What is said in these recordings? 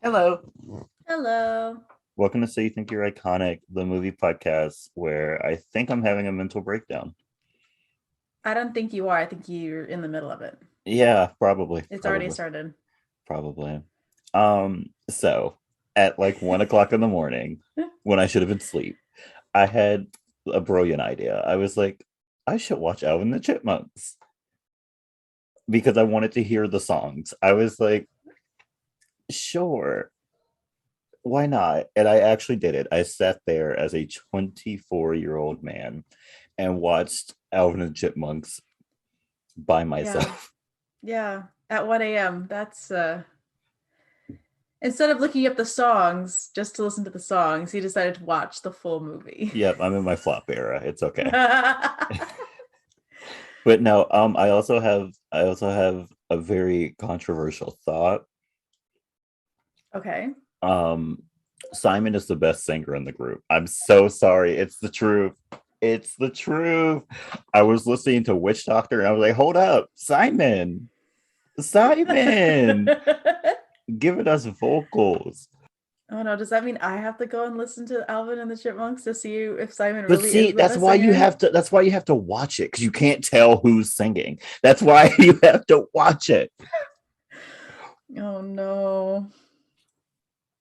Hello. Hello. Welcome to So You Think You're Iconic, the movie podcast where I think I'm having a mental breakdown. I don't think you are. I think you're in the middle of it. Yeah, probably, It's already probably, started. probably. So at like 1 o'clock in the morning, when I should have been asleep, I had a brilliant idea. I was like, I should watch Alvin and the Chipmunks because I wanted to hear the songs. I was like, sure, why not? And I actually did it. I sat there as a 24-year-old man and watched Alvin and the Chipmunks by Yeah. myself. Yeah. At 1 a.m. That's instead of looking up the songs just to listen to the songs, he decided to watch the full movie. Yep, I'm in my flop era. It's okay. But no, I also have a very controversial thought. Okay. Um Simon is the best singer in the group. I'm so sorry. It's the truth. It's the truth. I was listening to Witch Doctor and I was like, hold up, Simon. Simon giving us vocals. Oh no, does that mean I have to go and listen to Alvin and the Chipmunks to see if Simon But really is see, the that's best why you singer? have to that's why you have to watch it because you can't tell who's singing. That's why you have to watch it. Oh no.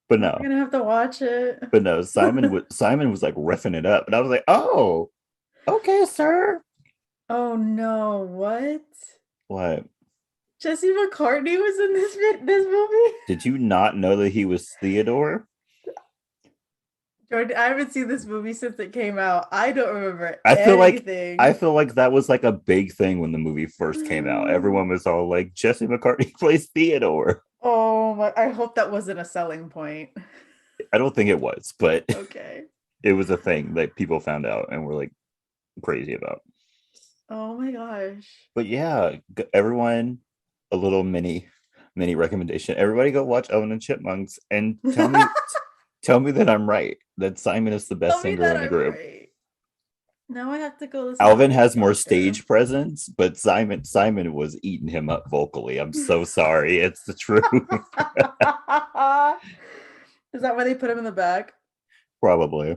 But I'm no, gonna have to watch it. but no, Simon was like riffing it up, and I was like, "Oh, okay, sir." Oh no, what? What? Jesse McCartney was in this movie? Did you not know that he was Theodore? Jordan, I haven't seen this movie since it came out. I don't remember I feel like I anything. feel like that was like a big thing when the movie first came out. Everyone was all like, "Jesse McCartney plays Theodore." Oh my, I hope that wasn't a selling point. I don't think it was, but Okay. it was a thing that people found out and were like crazy about. Oh my gosh. But yeah, everyone, a little mini recommendation. Everybody go watch Owen and Chipmunks and tell me that I'm right. That Simon is the best Tell me singer that in the I'm group. right. Now I have to go listen to Alvin Witch has more Doctor. stage presence, but Simon was eating him up vocally. I'm so sorry. It's the truth. Is that why they put him in the back? Probably.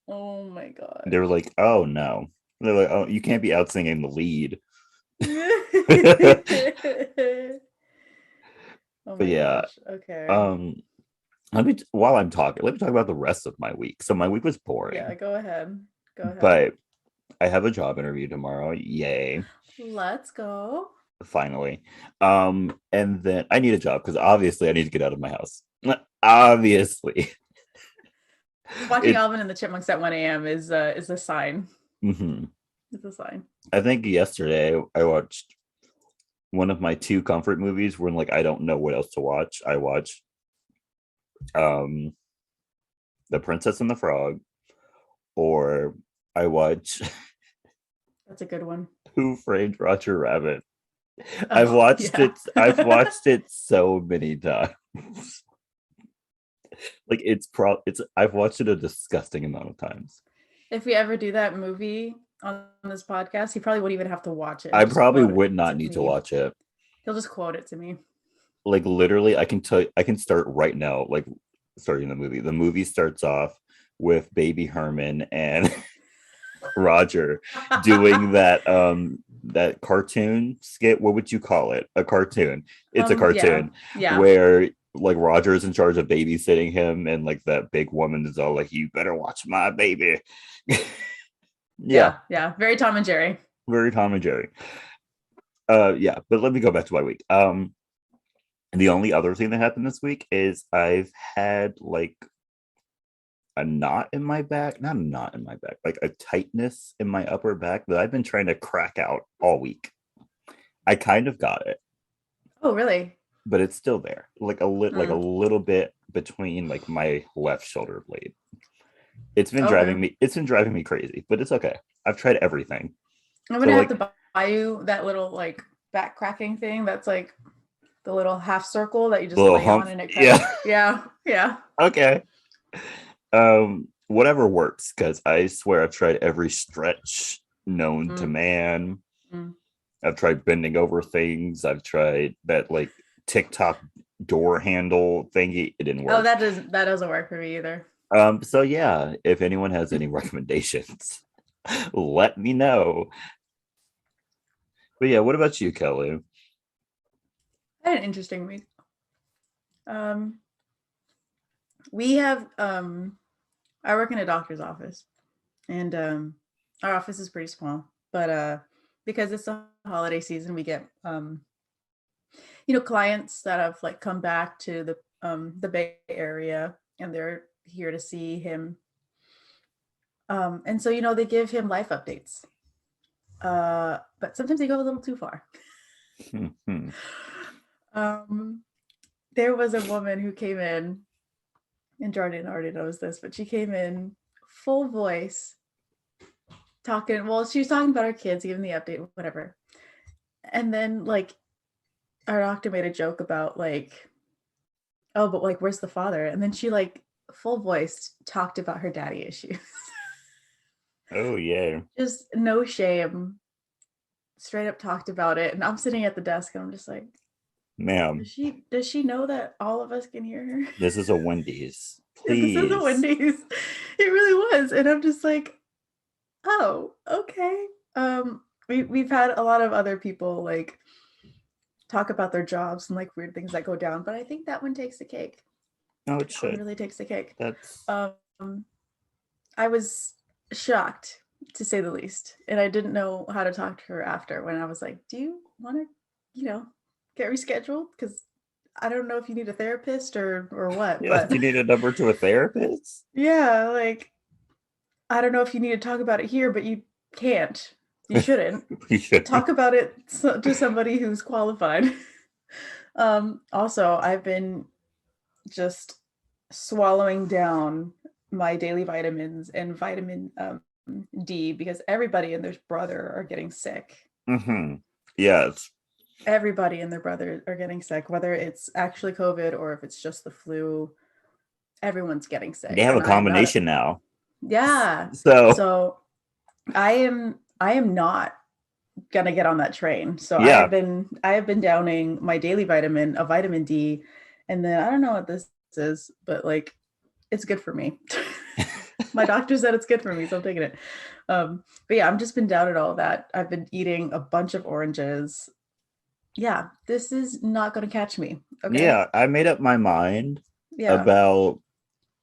Oh my They were gosh. like, oh no. They're like, oh, you can't be out singing the lead. Oh But my yeah. gosh. Okay. Um while I'm talking, let me talk about the rest of my week. So my week was Yeah, boring, go ahead. Go ahead. but I have a job interview tomorrow. Yay. Let's go. Finally. And then I need a job because obviously I need to get out of my house. Obviously. Watching It Alvin and the Chipmunks at 1 a.m. is a sign. mhm. It's a sign. I think yesterday I watched one of my two comfort movies when like I don't know what else to watch. I watched um The Princess and the Frog, or I watch That's a good one. Who Framed Roger Rabbit. Oh, yeah. I've watched it so many times. Like it's I've watched it a disgusting amount of times. If we ever do that movie on this podcast, he probably wouldn't even have to watch it. I He'll just probably quote it would not to need to me. watch it. He'll just quote it to me. Like literally I can start right now, like starting the movie. The movie starts off with Baby Herman and Roger doing that cartoon skit. What would you call it? A cartoon. It's a Yeah. cartoon Yeah. where like Roger's in charge of babysitting him and like that big woman is all like, you better watch my baby. Yeah, Yeah. Yeah. Very Tom and Jerry. very Tom and Jerry. Yeah, but let me go back to my week. The only other thing that happened this week is I've had like a knot in my back, not a knot in my back, like a tightness in my upper back that I've been trying to crack out all week. I kind of got it, Oh, really? but it's still there, like a Mm. little bit between like my left shoulder blade. Okay. It's been driving me crazy, but it's okay. I've tried everything. I'm So gonna have like to buy you that little like back cracking thing. That's like the little half circle that you the just little lay hump, on and it yeah. cracks. Yeah. Yeah. Okay. Whatever works, because I swear I've tried every stretch known to Mm. man. Mm. I've tried bending over things. I've tried that like TikTok door handle thingy. It didn't Oh, work. that doesn't work for me either. So yeah, if anyone has any recommendations, let me know. But yeah, what about you, Kelly? I had an interesting week. Um, we have I work in a doctor's office, and our office is pretty small, but because it's the holiday season, we get clients that have like come back to the Bay Area, and they're here to see him. And so they give him life updates. But sometimes they go a little too far. um there was a woman who came in, and Jordan already knows this, but she came in full voice talking. Well, she was talking about her kids, giving the update, whatever. And then like our doctor made a joke about like, oh, but like, where's the father? And then she like full voice talked about her daddy issues. Oh yeah, Just no shame, straight up talked about it. And I'm sitting at the desk and I'm just like, ma'am, does she know that all of us can hear her? this is a Wendy's. Yeah, this is a Please. Wendy's. It really was. And I'm just like, oh, okay. We've had a lot of other people like talk about their jobs and like weird things that go down, but I think that one takes the cake. No, it That one should. really takes the cake. That's Um, I was shocked to say the least, and I didn't know how to talk to her after when I was like, "Do you want to, get rescheduled? Because I don't know if you need a therapist or what, yeah. but Do you need a number to a therapist? yeah, like I don't know if you need to talk about it here, but you can't. You shouldn't We should. talk about it to somebody who's qualified." Also, I've been just swallowing down my daily vitamins and vitamin D because everybody and their brother are getting sick. Mm-hmm. Yes. Everybody and their brother are getting sick, whether it's actually COVID or if it's just the flu. Everyone's getting They sick, have a and I am not. combination now. Yeah. So So I am not gonna get on that train. So yeah. I have been downing my daily vitamin, a vitamin D, and then I don't know what this is, but like it's good for me. My doctor said it's good for me, so I'm taking it. But yeah, I've just been down at all that. I've been eating a bunch of oranges. Yeah, this is not going to catch me. Okay. Yeah. I made up my mind Yeah. about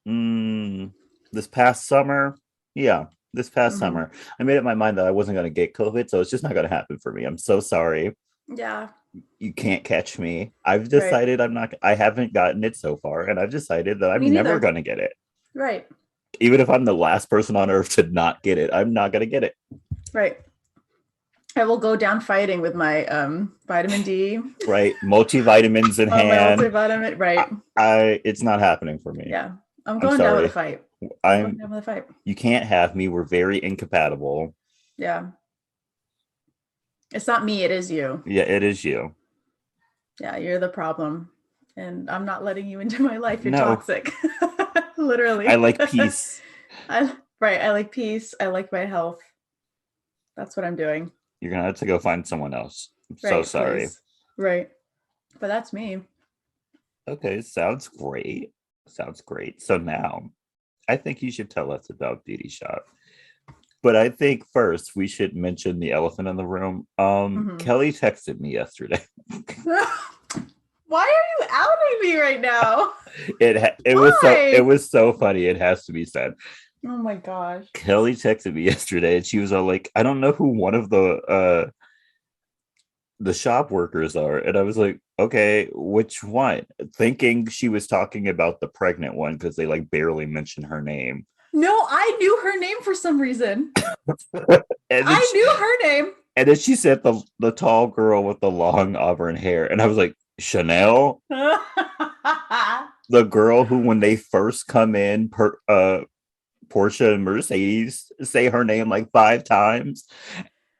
this past summer. Yeah. This past Hmm. summer. I made up my mind that I wasn't going to get COVID. So it's just not going to happen for me. I'm so sorry. Yeah. You can't catch me. I've Right. decided I haven't gotten it so far. And I've decided that Me I'm never neither. going to get it. Right. Even if I'm the last person on earth to not get it, I'm not going to get it. Right. I will go down fighting with my vitamin D. Right. Multivitamins in Oh, my hand. multivitamin. Right. It's not happening for me. Yeah. I'm I'm going down with a sorry. fight. I'm going I'm down with a fight. You can't have me. We're very incompatible. Yeah. It's not me, it is you. Yeah, it is you. Yeah, you're the problem. And I'm not letting you into my life. You're No, toxic. I Literally. like peace. Right. I like peace. I like my health. That's what I'm doing. You're gonna have to go find someone else. I'm so Right, sorry. please. Right. But that's me. Okay, sounds great. Sounds great. So now I think you should tell us about Beauty Shop. But I think first we should mention the elephant in the room. Hmm. Kelly texted me yesterday. Why are you outing me right now? It Why? was so funny. It has to be said. Oh my gosh. Kelly texted me yesterday, and she was all like, "I don't know who one of the shop workers are," and I was like, "Okay, which one?" Thinking she was talking about the pregnant one because they like barely mention her name. No, I knew her name for some reason. and then I she, knew her name. and then she said the tall girl with the long auburn hair, and I was like, Chanel, the girl who when they first come in, Portia and Mercedes say her name like 5 times,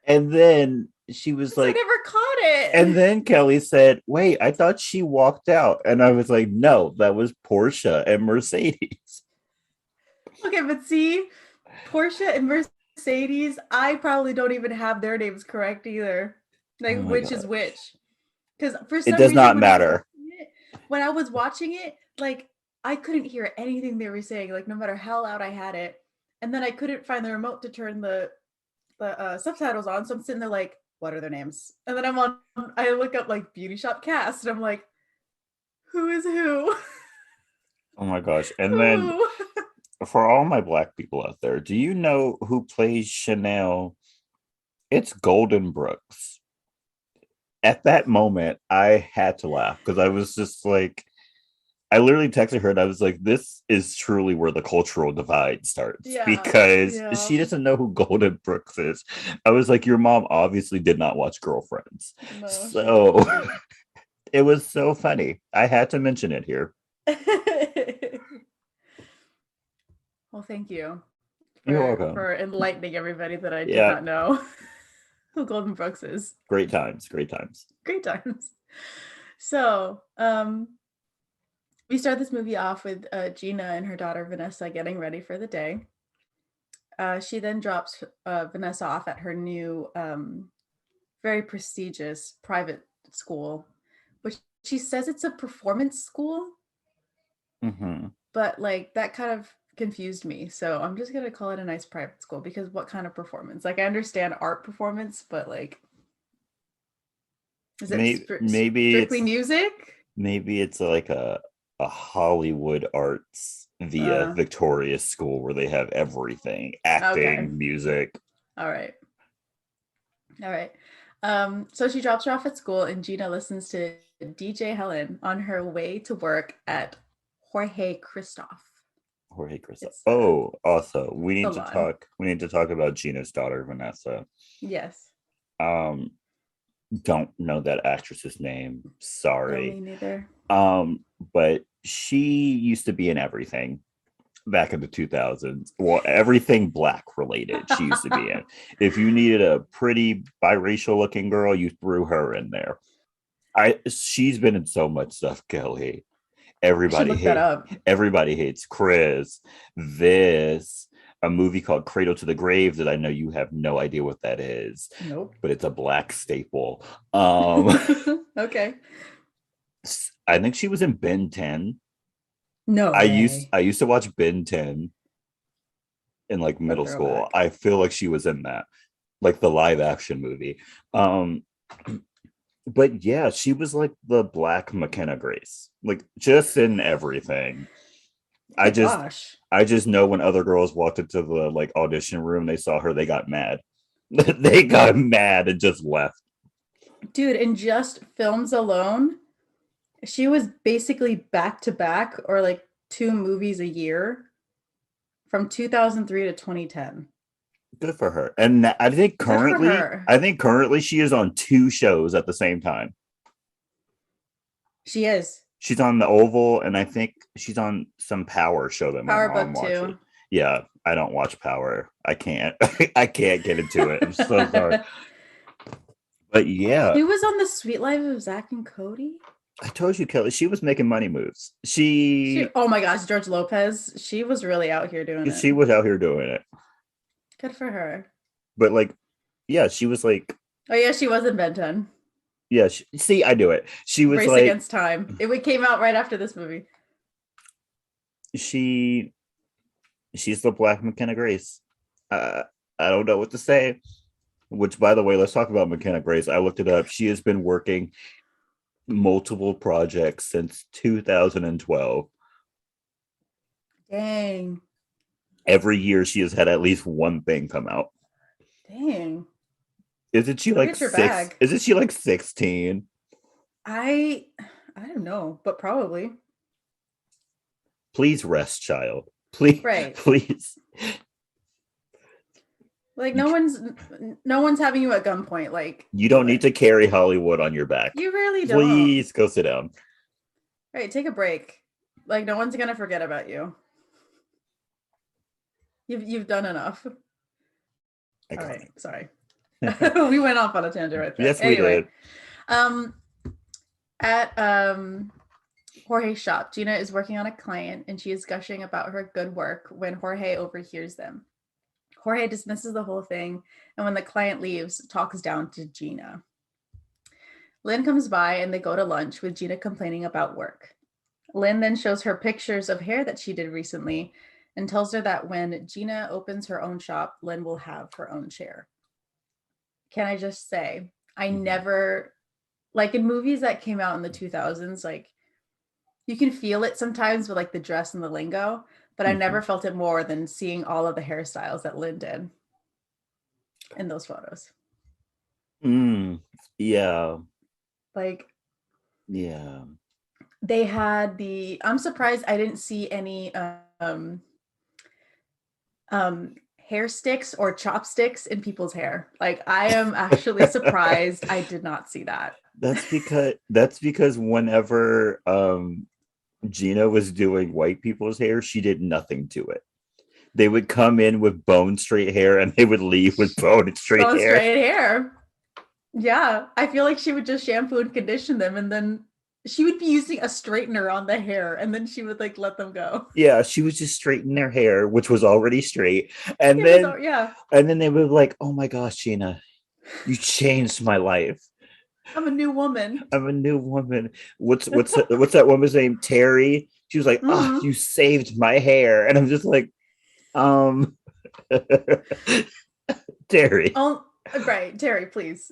and then she was I like, never caught and it. then Kelly said, "Wait, I thought she walked out," and I was like, "No, that was Portia and Mercedes." Okay, but see, Portia and Mercedes, I probably don't even have their names correct either. Oh Like, my which is gosh, which? Because for it some does reason, not when I was matter. watching it, when I was watching it, like I couldn't hear anything they were saying, like no matter how loud I had it. And then I couldn't find the remote to turn the subtitles on. So I'm sitting there like, what are their names? And then I look up like beauty shop cast and I'm like, who is who? Oh my gosh. And then Who? for all my black people out there, do you know who plays Chanel? It's Golden Brooks. At that moment, I had to laugh because I was just like, I literally texted her and I was like, this is truly where the cultural divide starts Yeah. because Yeah. she doesn't know who Golden Brooks is. I was like, your mom obviously did not watch Girlfriends. No, she So didn't. it was so funny. I had to mention it here. Well, thank you You're welcome. for enlightening everybody that I did Yeah, not know who Golden Brooks is. great times, great times. Great times. So, we start this movie off with Gina and her daughter Vanessa getting ready for the day. She then drops Vanessa off at her new, very prestigious private school, which she says it's a performance school, Mm-hmm. but like that kind of confused me. So I'm just gonna call it a nice private school because what kind of performance? Like I understand art performance, but like, is it Maybe strictly it's music? like a Hollywood arts via Uh, Victoria's School where they have everything, okay. acting, music. All right. All right. So she drops her off at school, and Gina listens to DJ Helen on her way to work at Jorge Christoph. Jorge Cristo. It's Oh, also, we need to salon. talk. We need to talk about Gina's daughter, Vanessa. Yes. Um, don't know that actress's name. No, me Sorry. neither. But she used to be in everything back in the 2000s. Well, everything black related, she used to be in. If you needed a pretty biracial looking girl, you threw her in there. She's been in so much stuff, Kelley. I should Everybody look that hate up. everybody hates Chris. This a movie called Cradle to the Grave that I know you have no idea what that is, Nope. but it's a black staple. Um Okay. I think she was in Ben 10. No way. I used to watch Ben 10 in like What a middle school. throwback. I feel like she was in that, like the live action movie. Um but yeah, she was like the black McKenna Grace, like just in everything. Oh I my just gosh. I just know when other girls walked into the like audition room, they saw her, they got mad. They got mad and just left. Dude, in just films alone, she was basically back to back or like two movies a year from 2003 to 2010. Good for her. And Good for her. I think currently she is on two shows at the same time. She is. She's on the Oval, and I think she's on some Power show that my Power mom Book watches. 2. Yeah, I don't watch Power. I can't. I can't get into it. I'm so sorry. But yeah, She was on the Sweet Life of Zach and Cody. I told you, Kelley, she was making money moves. Oh my gosh, George Lopez. She was really out here doing it. She was out here doing it. Good for her. But like, yeah, she was like, Oh yeah, she was in Ben 10. yeah, see, I do it. She was Race like, Against Time. It came out right after this movie. she she's the Black McKenna Grace. Uh, I don't know what to say. Which, by the way, let's talk about McKenna Grace. I looked it up. She has been working multiple projects since 2012. Dang. Every year, she has had at least one thing come out. Dang. Isn't she Go like get your six? bag. Isn't she like 16? I don't know, but probably. Please rest, child. Please, Right. please. Like You, no one's having you at gunpoint. Like, you do don't need it. to carry Hollywood on your back. You really don't. Please go sit down. Right, take a break. Like no one's gonna forget about you. You've done enough. All right, Iconic. sorry. We went off on a tangent right there. Yes, we Anyway, did. um, at Jorge's shop, Gina is working on a client and she is gushing about her good work when Jorge overhears them. Jorge dismisses the whole thing, and when the client leaves, talks down to Gina. Lynn comes by and they go to lunch with Gina complaining about work. Lynn then shows her pictures of hair that she did recently and tells her that when Gina opens her own shop, Lynn will have her own chair. Can I just say, I never, like in movies that came out in the 2000s, like you can feel it sometimes with like the dress and the lingo, but I never felt it more than seeing all of the hairstyles that Lynn did in those photos. Yeah. Like, Yeah. they had I'm surprised I didn't see any hair sticks or chopsticks in people's hair. Like, I am actually surprised I did not see that. That's because whenever Gina was doing white people's hair, she did nothing to it. They would come in with bone straight hair and they would leave with bone straight Bone hair. straight hair. Yeah, I feel like she would just shampoo and condition them, and then she would be using a straightener on the hair, and then she would like let them go. Yeah, she was just straightening their hair, which was already straight. And It was, then yeah. and then they would be like, oh my gosh, Gina, you changed my life. I'm a new woman. I'm a new woman. What's that woman's name? Terri. She was like, oh, you saved my hair. And I'm just like, Terri. Oh, right, Terri, please.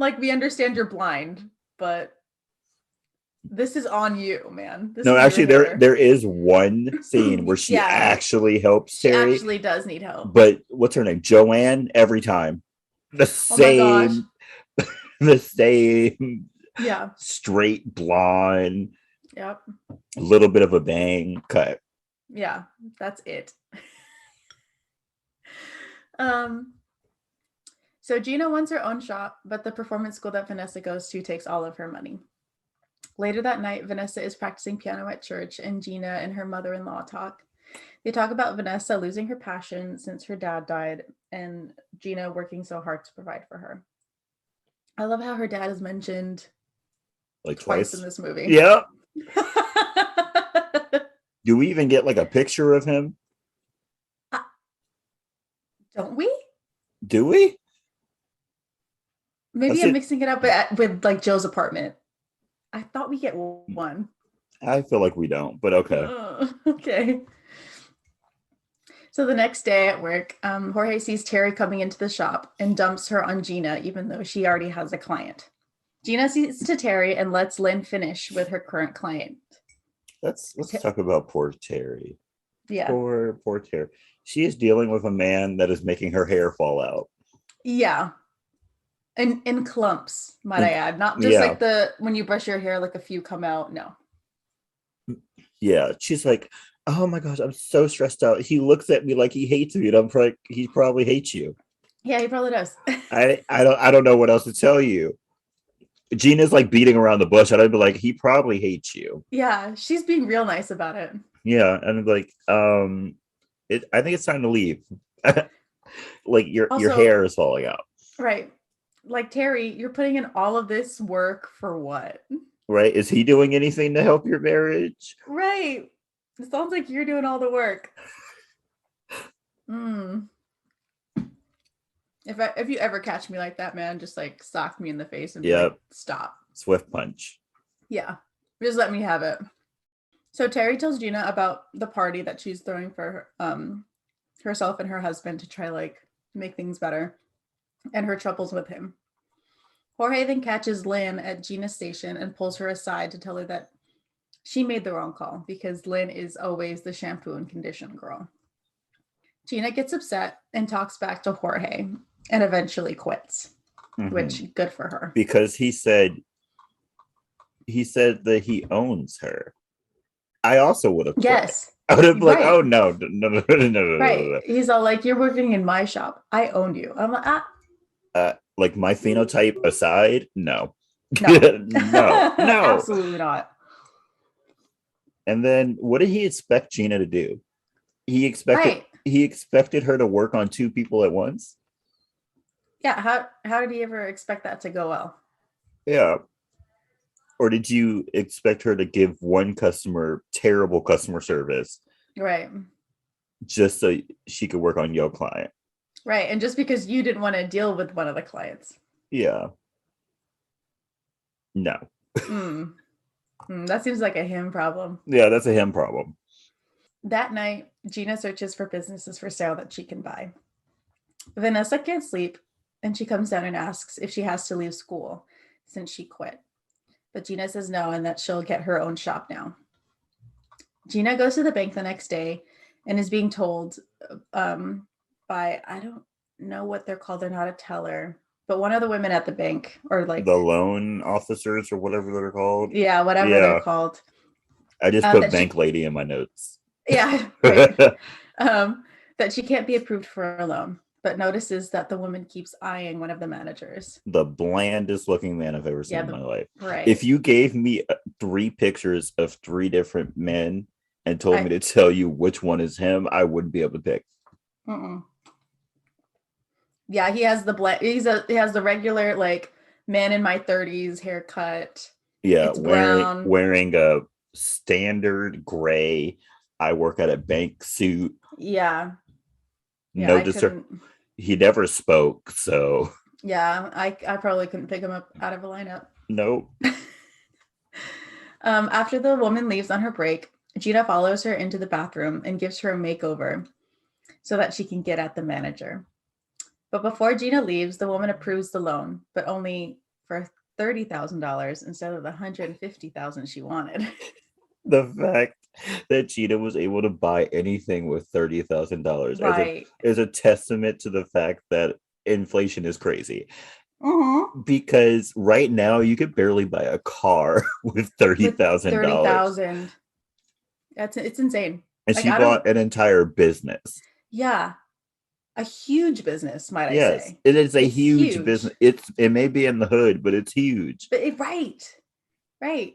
Like, we understand you're blind, but this is on you, man. This No, is your actually, there hair. there is one scene where she Yeah, actually helps she Terri, actually does need help. but what's her name? Joanne. Every time, the Oh my gosh. same, the same Yeah. straight blonde, Yep. a little bit of a bang cut. Yeah, that's it. um So Gina wants her own shop, but the performance school that Vanessa goes to takes all of her money. Later that night, Vanessa is practicing piano at church, and Gina and her mother-in-law talk. They talk about Vanessa losing her passion since her dad died, and Gina working so hard to provide for her. I love how her dad is mentioned Like twice in twice. this movie. Yep. Do we even get like a picture of him? Don't we? Do we? Maybe I'm mixing it up with like Joe's apartment. I thought we get one. I feel like we don't, but okay. Okay. So the next day at work, Jorge sees Terri coming into the shop and dumps her on Gina, even though she already has a client. Gina sees to Terri and lets Lynn finish with her current client. Let's talk about poor Terri. Yeah. Poor Terri. She is dealing with a man that is making her hair fall out. Yeah. In clumps, might I add. Not just like when you brush your hair, like a few come out. No. Yeah. She's like, oh my gosh, I'm so stressed out. He looks at me like he hates me, and I'm like, he probably hates you. Yeah, he probably does. I don't know what else to tell you. Gina's like beating around the bush, and I'd be like, he probably hates you. Yeah, she's being real nice about it. Yeah, and like, I think it's time to leave. Like your hair is falling out. Right. Like, Terri, you're putting in all of this work for what? Right? Is he doing anything to help your marriage? Right. It sounds like you're doing all the work. If you ever catch me like that, man, just like sock me in the face and be like, stop. Swift punch. Yeah. Just let me have it. So Terri tells Gina about the party that she's throwing for herself and her husband to try like make things better and her troubles with him. Jorge then catches Lynn at Gina's station and pulls her aside to tell her that she made the wrong call because Lynn is always the shampoo and condition girl. Gina gets upset and talks back to Jorge and eventually quits, which good for her. Because he said that he owns her. I also would have quit. Yes. I would have been like, oh no. Right. He's all like, you're working in my shop. I own you. I'm like, like my phenotype aside, no. No. Absolutely not. And then what did he expect Gina to do? He expected her to work on two people at once. Yeah. How did he ever expect that to go well? Yeah. Or did you expect her to give one customer terrible customer service? Right. Just so she could work on your client. Right. And just because you didn't want to deal with one of the clients. Yeah. No. That seems like a him problem. Yeah, that's a him problem. That night, Gina searches for businesses for sale that she can buy. Vanessa can't sleep, and she comes down and asks if she has to leave school since she quit. But Gina says no and that she'll get her own shop now. Gina goes to the bank the next day and is being told by, I don't know what they're called. They're not a teller, but one of the women at the bank, or The like, loan officers or whatever they're called. yeah, whatever they're Yeah, called. I just put That bank she, lady in my notes. yeah, right. That she can't be approved for a loan, but notices that the woman keeps eyeing one of the managers. The blandest looking man I've ever seen Yeah, in my life. If right. you gave me 3 pictures of 3 different men and told me I to tell you which one is him, I wouldn't be able to pick. mm-mm. Yeah, he has he has the regular like man in my 30s haircut. Yeah, It's brown. wearing a standard gray I work at a bank suit. Yeah. Yeah, No I disturb. couldn't. He never spoke, so Yeah, I probably couldn't pick him up out of a lineup. nope. After the woman leaves on her break, Gina follows her into the bathroom and gives her a makeover so that she can get at the manager. But before Gina leaves, the woman approves the loan, but only for $30,000 instead of the $150,000 she wanted. The fact that Gina was able to buy anything with $30,000 Right. is a testament to the fact that inflation is crazy. Mm-hmm. Because right now you could barely buy a car with With $30,000. 30,000. It's insane. And Like she I don't bought an entire business. yeah, a huge business, might I Yes, say. it is a It's huge huge. business. It may be in the hood, but it's huge. But right. Right.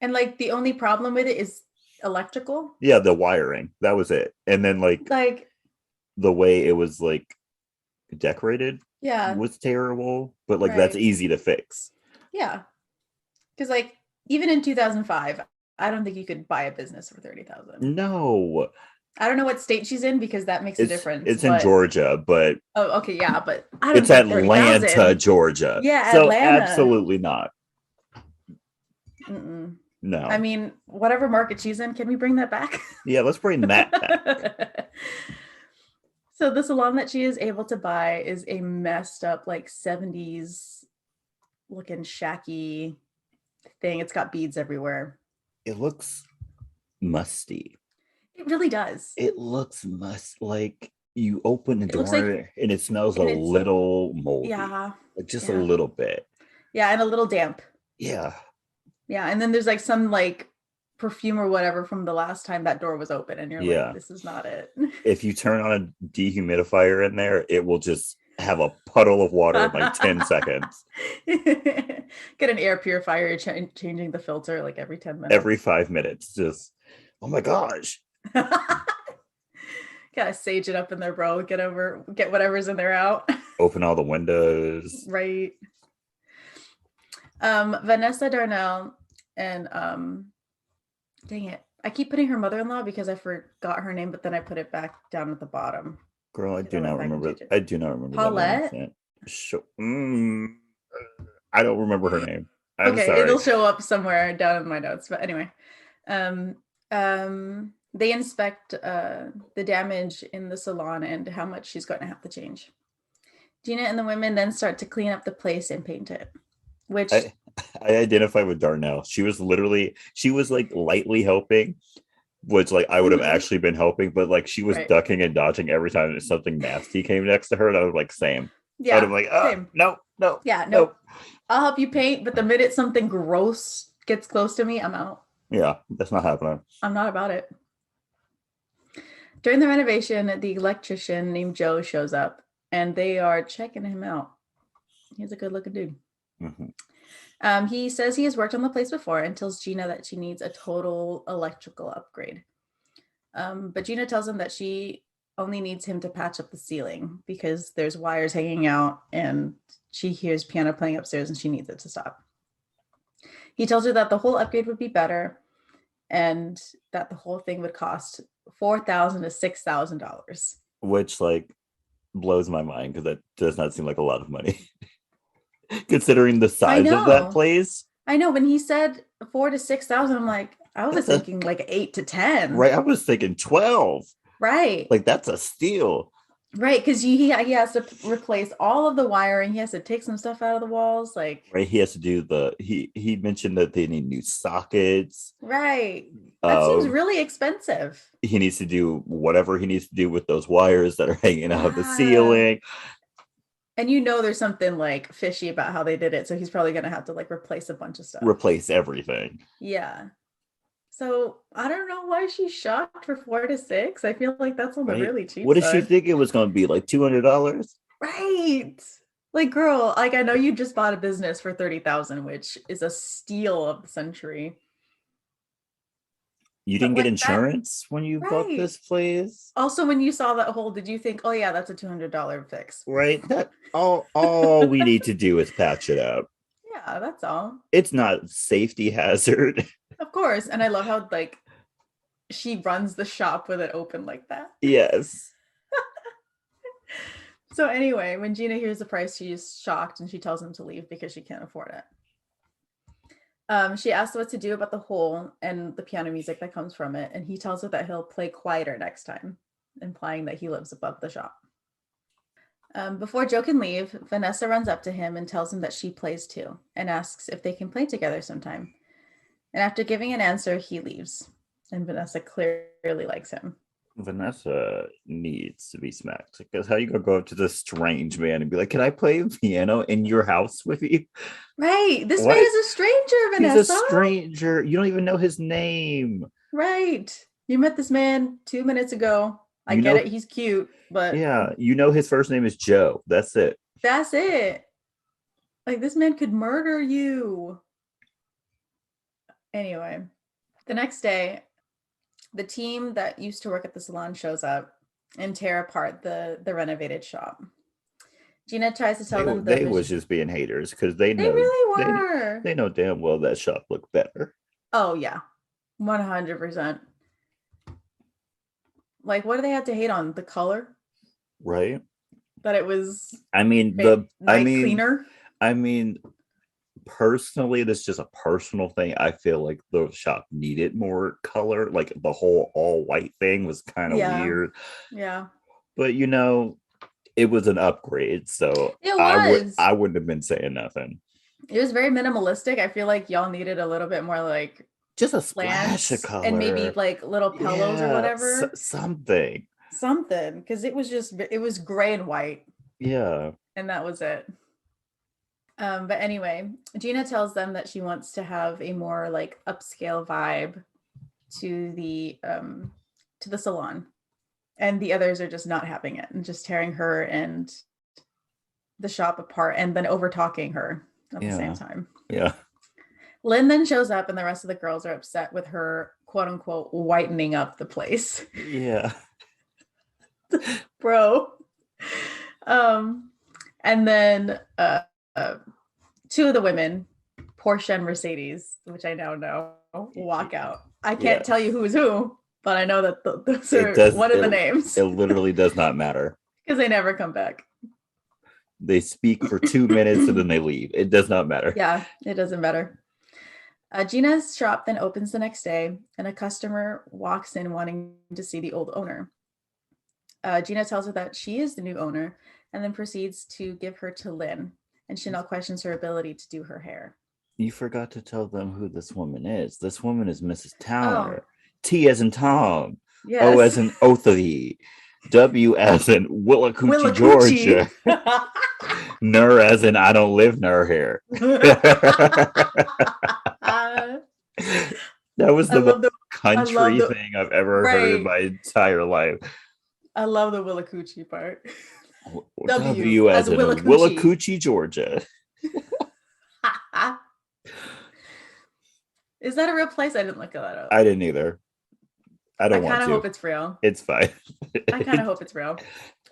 And like the only problem with it is electrical. Yeah, the wiring. That was it. And then like Like, the way it was like decorated yeah, was terrible, but like that's right. easy to fix. Yeah. Because like even in 2005, I don't think you could buy a business for 30,000. No. I don't know what state she's in because that makes a difference. It's in But Georgia, but oh, okay, yeah, but I don't it's think Atlanta, 30,000. Georgia. Yeah, So Atlanta. absolutely not. Mm-mm. I No. mean, whatever market she's in, can we bring that back? Yeah, let's bring that back. So the salon that she is able to buy is a messed up like 70s looking shacky thing. It's got beads everywhere. It looks musty. It really does. It looks like you open the It looks like door and it smells a and it's little moldy. yeah. Like just a Yeah. little bit. Yeah, and a little damp. Yeah. Yeah, and then there's like some like perfume or whatever from the last time that door was open and you're like, Yeah. this is not it. If you turn on a dehumidifier in there, it will just have a puddle of water in like 10 seconds. Get an air purifier, changing the filter like every 10 minutes. Every 5 minutes. Just, oh my gosh. Gotta sage it up in there, bro. Get whatever's in there out. Open all the windows. Right. Vanessa Darnell and dang it. I keep putting her mother-in-law because I forgot her name, but then I put it back down at the bottom. Girl, I do not remember. I do not remember Paulette. that name. I don't remember her name. I'm okay, sorry. It'll show up somewhere down in my notes. But anyway, they inspect the damage in the salon and how much she's going to have to change. Gina and the women then start to clean up the place and paint it, which I identify with Darnell. She was like lightly helping, which like I would have actually been helping, but like she was ducking and dodging every time something nasty came next to her. And I was like, same. Yeah. I'm like, same. No. Yeah, nope. I'll help you paint, but the minute something gross gets close to me, I'm out. Yeah, that's not happening. I'm not about it. During the renovation, the electrician named Joe shows up and they are checking him out. He's a good looking dude. Mm-hmm. He says he has worked on the place before and tells Gina that she needs a total electrical upgrade. But Gina tells him that she only needs him to patch up the ceiling because there's wires hanging out and she hears piano playing upstairs and she needs it to stop. He tells her that the whole upgrade would be better and that the whole thing would cost $4,000 to $6,000. Which like blows my mind because that does not seem like a lot of money. Considering the size of that place. I know when he said 4 to 6 thousand, I'm like, I was That's a thinking like 8 to 10. right. I was thinking 12. Right. Like that's a steal. Right. Because he has to replace all of the wiring. He has to take some stuff out of the walls. Like, Right. He has to do he mentioned that they need new sockets. right. That seems Um really expensive. he needs to do whatever he needs to do with those wires that are hanging out of the Yeah. ceiling. And there's something like fishy about how they did it. So he's probably going to have to like replace a bunch of stuff. Replace everything. Yeah. So I don't know why she's shocked for 4 to 6. I feel like that's on the Right. really cheap What did she side. think it was going to be? Like $200? Right. Like, girl, like I know you just bought a business for 30,000, which is a steal of the century. You But didn't get like that, insurance when you bought right. this place? Also, when you saw that hole, did you think, oh yeah, that's a $200 fix? Right. That all we need to do is patch it up. Yeah, that's all. It's not safety hazard. Of course. And I love how like she runs the shop with it open like that. Yes. So anyway, when Gina hears the price, she's shocked and she tells him to leave because she can't afford it. She asks what to do about the hole and the piano music that comes from it, and he tells her that he'll play quieter next time, implying that he lives above the shop. Before Joe can leave, Vanessa runs up to him and tells him that she plays too, and asks if they can play together sometime. And after giving an answer, he leaves, and Vanessa clearly likes him. Vanessa needs to be smacked because how you gonna go up to this strange man and be like, "Can I play piano in your house with you?" Right. This man What? is a stranger, He's a Vanessa. stranger. You don't even know his name. Right. You met this man 2 minutes ago. I You get know, it. He's cute, but yeah, you know his first name is Joe. That's it. that's it. Like, this man could murder you. Anyway, the next day, the team that used to work at the salon shows up and tear apart the renovated shop. Gina tries to tell them the They was vision. just being haters because They really they were. they know damn well that shop looked better. Oh, yeah. 100%. Like, what do they have to hate on? The color? Right. That it was I mean night cleaner? I mean personally, this is just a personal thing. I feel like the shop needed more color. Like the whole all white thing was kind of Yeah. weird. Yeah. But it was an upgrade, so It was. I wouldn't have been saying nothing. It was very minimalistic. I feel like y'all needed a little bit more like Just a splash of plants and maybe color. like little pillows or Yeah, whatever. something. Something. Because it was gray and white. Yeah. And that was it. But anyway, Gina tells them that she wants to have a more like upscale vibe to the salon. And the others are just not having it and just tearing her and the shop apart and then over talking her at the same Yeah. time. Yeah. Lynn then shows up and the rest of the girls are upset with her quote unquote whitening up the place. Yeah. Bro. And then two of the women, Portia and Mercedes, which I now know, walk out. I can't tell you who's who, but I know that those are one of the names. It literally does not matter. Because they never come back. They speak for 2 minutes and then they leave. It does not matter. Yeah, it doesn't matter. Gina's shop then opens the next day, and a customer walks in wanting to see the old owner. Gina tells her that she is the new owner and then proceeds to give her to Lynn, and Chanel questions her ability to do her hair. You forgot to tell them who this woman is. This woman is Mrs. Towner. Oh. T as in Tom. Yes. O as in Othy. W as in Willacoochee, Georgia. Ner as in I don't live near here. That was the most country thing I've ever heard in my entire life. I love the Willacoochee part. W as in Willacoochee, Georgia. Is that a real place? I didn't look that up. I didn't either. I don't want to. I kind of hope it's real. It's fine. I kind of hope it's real.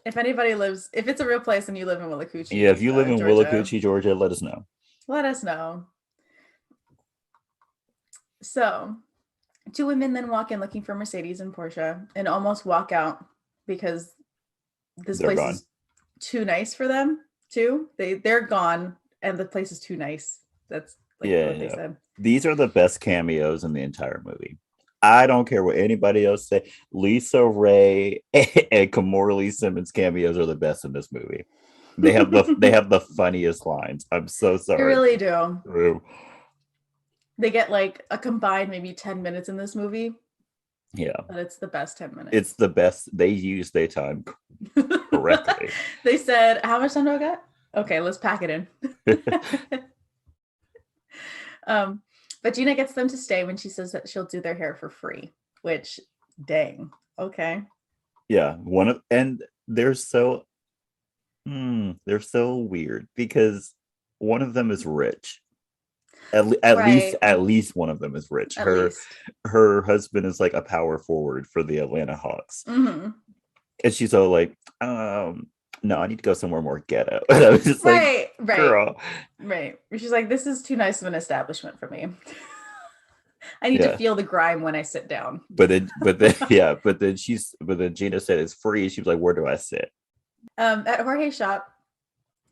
If it's a real place and you live in Willacoochee. Yeah, if you live in Georgia, Willacoochee, Georgia, let us know. Let us know. So, two women then walk in looking for Mercedes and Portia and almost walk out because this place is too nice for them too. They're gone and the place is too nice. That's like what they said. These are the best cameos in the entire movie. I don't care what anybody else say. Lisa Ray and Kamora Simmons cameos are the best in this movie. They have the funniest lines. I'm so sorry. They really do. True. They get like a combined maybe 10 minutes in this movie. Yeah. But it's the best 10 minutes. It's the best. They use their time correctly. They said, how much time do I got? Okay, let's pack it in. But Gina gets them to stay when she says that she'll do their hair for free, which, dang, okay. Yeah, and they're so weird because one of them is rich. At least one of them is rich. Her husband is like a power forward for the Atlanta Hawks, and she's so like, no, I need to go somewhere more ghetto. And I was just like, girl. Right. She's like, this is too nice of an establishment for me. I need to feel the grime when I sit down. But then Gina said it's free. She was like, where do I sit? At Jorge's shop,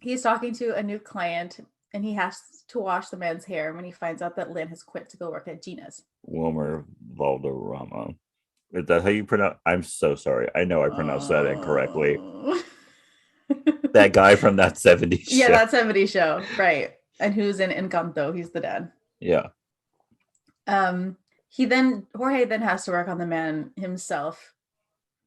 he's talking to a new client and he has to wash the man's hair when he finds out that Lynn has quit to go work at Gina's. Wilmer Valderrama. Is that how you pronounce? I'm so sorry. I know I pronounced that incorrectly. That guy from that 70s show. Yeah, that 70s show. Right. And who's in Encanto. He's the dad. Yeah. Jorge then has to work on the man himself,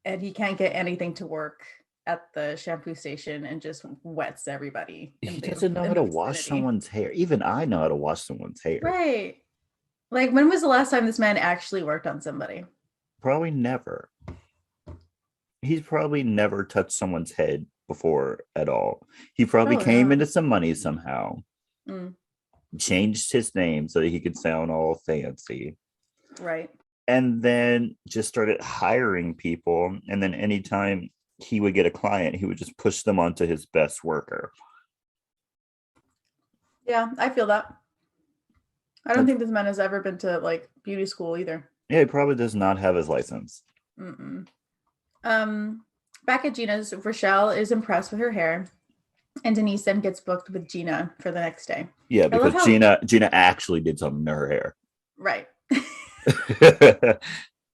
and he can't get anything to work at the shampoo station and just wets everybody. He doesn't know how to wash someone's hair. Even I know how to wash someone's hair. Right. Like, when was the last time this man actually worked on somebody? Probably never. He's probably never touched someone's head before at all. He probably came into some money somehow. Changed his name so that he could sound all fancy. Right. And then just started hiring people. And then anytime he would get a client, he would just push them onto his best worker. Yeah, I feel that. I don't think this man has ever been to like beauty school either. Yeah, he probably does not have his license. Back at Gina's, Rochelle is impressed with her hair, and Denise then gets booked with Gina for the next day. Yeah, because Gina actually did something to her hair. Right. Can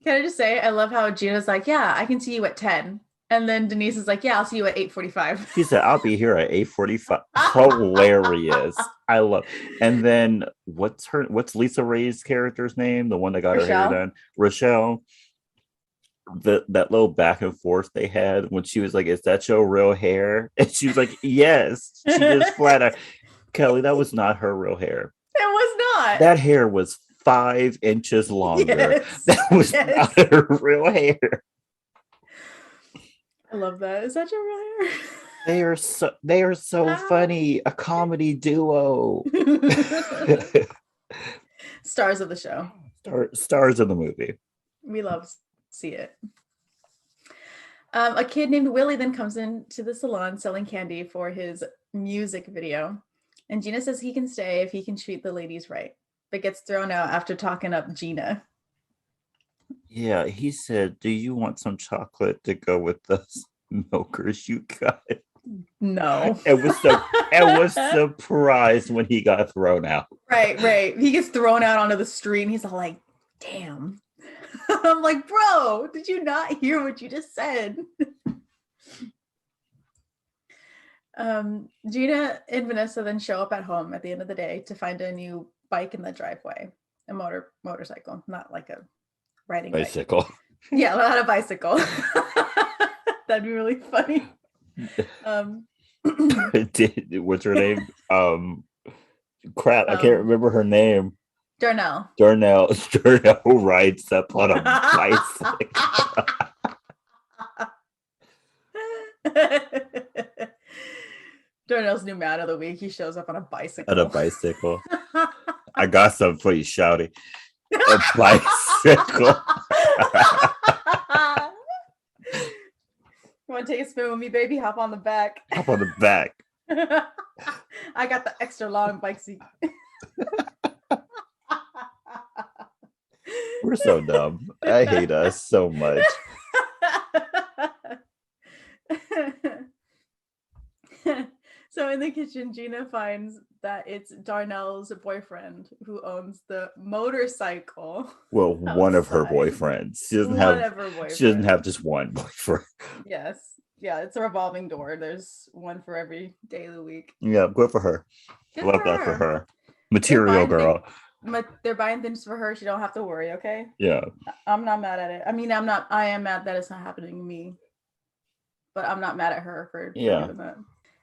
I just say, I love how Gina's like, yeah, I can see you at 10. And then Denise is like, yeah, I'll see you at 8:45. She said, I'll be here at 8:45. Hilarious. I love. And then what's Lisa Ray's character's name? The one that got her hair done? Rochelle. That little back and forth they had when she was like, is that your real hair? And she was like, yes. She just flat out. Kelley, that was not her real hair. It was not. That hair was 5 inches longer. Yes. That was not her real hair. I love that. Is that your real hair? They are so funny. A comedy duo. Stars of the show. Stars of the movie. We love to see it. A kid named Willie then comes into the salon selling candy for his music video. And Gina says he can stay if he can treat the ladies right, but gets thrown out after talking up Gina. Yeah, he said, do you want some chocolate to go with the milkers you got? No. It was surprised when he got thrown out. Right. He gets thrown out onto the street and he's all like, damn. I'm like, bro, did you not hear what you just said? Gina and Vanessa then show up at home at the end of the day to find a new bike in the driveway. A motorcycle, not like a riding bicycle. Bike. Yeah, not a bicycle. That'd be really funny. What's her name? I can't remember her name. Darnell rides up on a bicycle. Darnell's new man of the week. He shows up on a bicycle. I got something for you, shouty. A bicycle. You want to take a spin with me, baby? Hop on the back. Hop on the back. I got the extra long bike seat. We're so dumb. I hate us so much. So in the kitchen, Gina finds that it's Darnell's boyfriend who owns the motorcycle Well, one of her outside. boyfriends. One of her She doesn't have boyfriends. just one boyfriend. Yes. Yeah, it's a revolving door. There's one for every day of the week. Yeah, good for her. Good Love for that for her. her. They're Material buying things. girl. They're buying things for her. She don't have to worry. Okay. Yeah. I'm not mad at it. I mean, I'm not. I am mad that it's not happening to me, but I'm not mad at her for Yeah. doing that.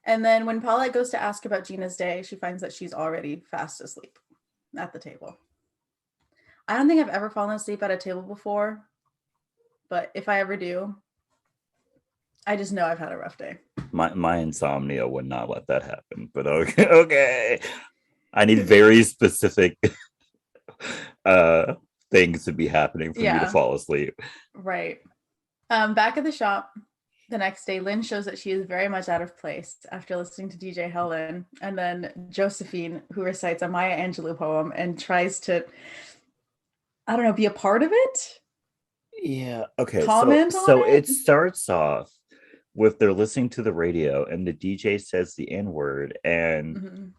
And then when Paulette goes to ask about Gina's day, she finds that she's already fast asleep at the table. I don't think I've ever fallen asleep at a table before, but if I ever do, I just know I've had a rough day. My insomnia would not let that happen. But okay, okay. I need very specific things to be happening for me to fall asleep. Right. Back at the shop the next day, Lynn shows that she is very much out of place after listening to DJ Helen, and then Josephine, who recites a Maya Angelou poem and tries to, I don't know, be a part of it. Yeah. Okay. Comment so on it. It starts off with they're listening to the radio and the DJ says the N-word and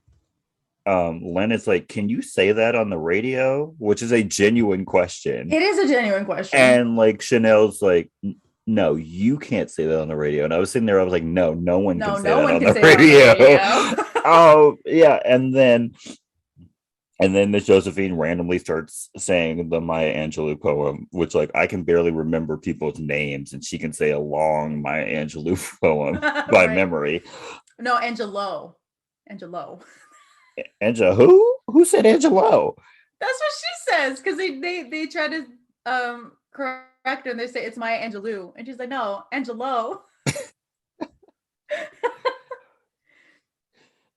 Len is like, can you say that on the radio? Which is a genuine question. It is a genuine question. And like Chanel's like, no, you can't say that on the radio. And I was sitting there, I was like, no one can say that on the radio. Oh, yeah. And then Miss Josephine randomly starts saying the Maya Angelou poem, which like I can barely remember people's names, and she can say a long Maya Angelou poem by memory. No, Angelo. Angela, who? Who said Angelo? That's what she says, because they try to correct her and they say it's Maya Angelou, and she's like, no, Angelo.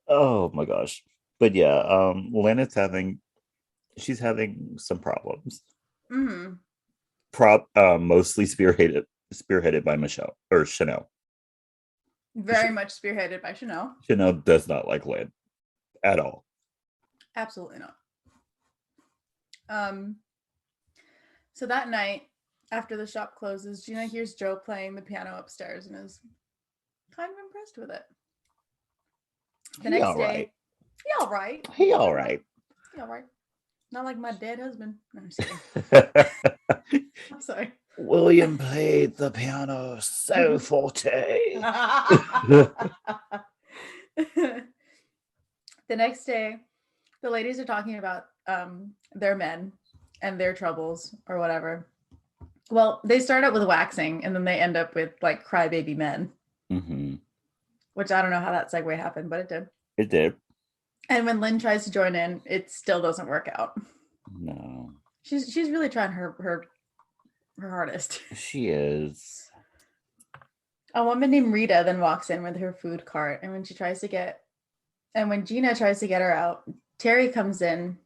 Oh my gosh. But yeah, Lena's she's having some problems. Mostly spearheaded by Michelle or Chanel. Very much spearheaded by Chanel. Chanel does not like Lynn at all. Absolutely not. So that night, after the shop closes, Gina hears Joe playing the piano upstairs and is kind of impressed with it. The next day, he all right. Not like my dead husband. No, I'm sorry. William played the piano so forte. The next day, the ladies are talking about their men and their troubles or whatever. Well, they start out with waxing and then they end up with like crybaby men. Which I don't know how that segue happened, but it did. It did. And when Lynn tries to join in, it still doesn't work out. No. She's really trying her hardest. She is. A woman named Rita then walks in with her food cart, and when Gina tries to get her out, Terri comes in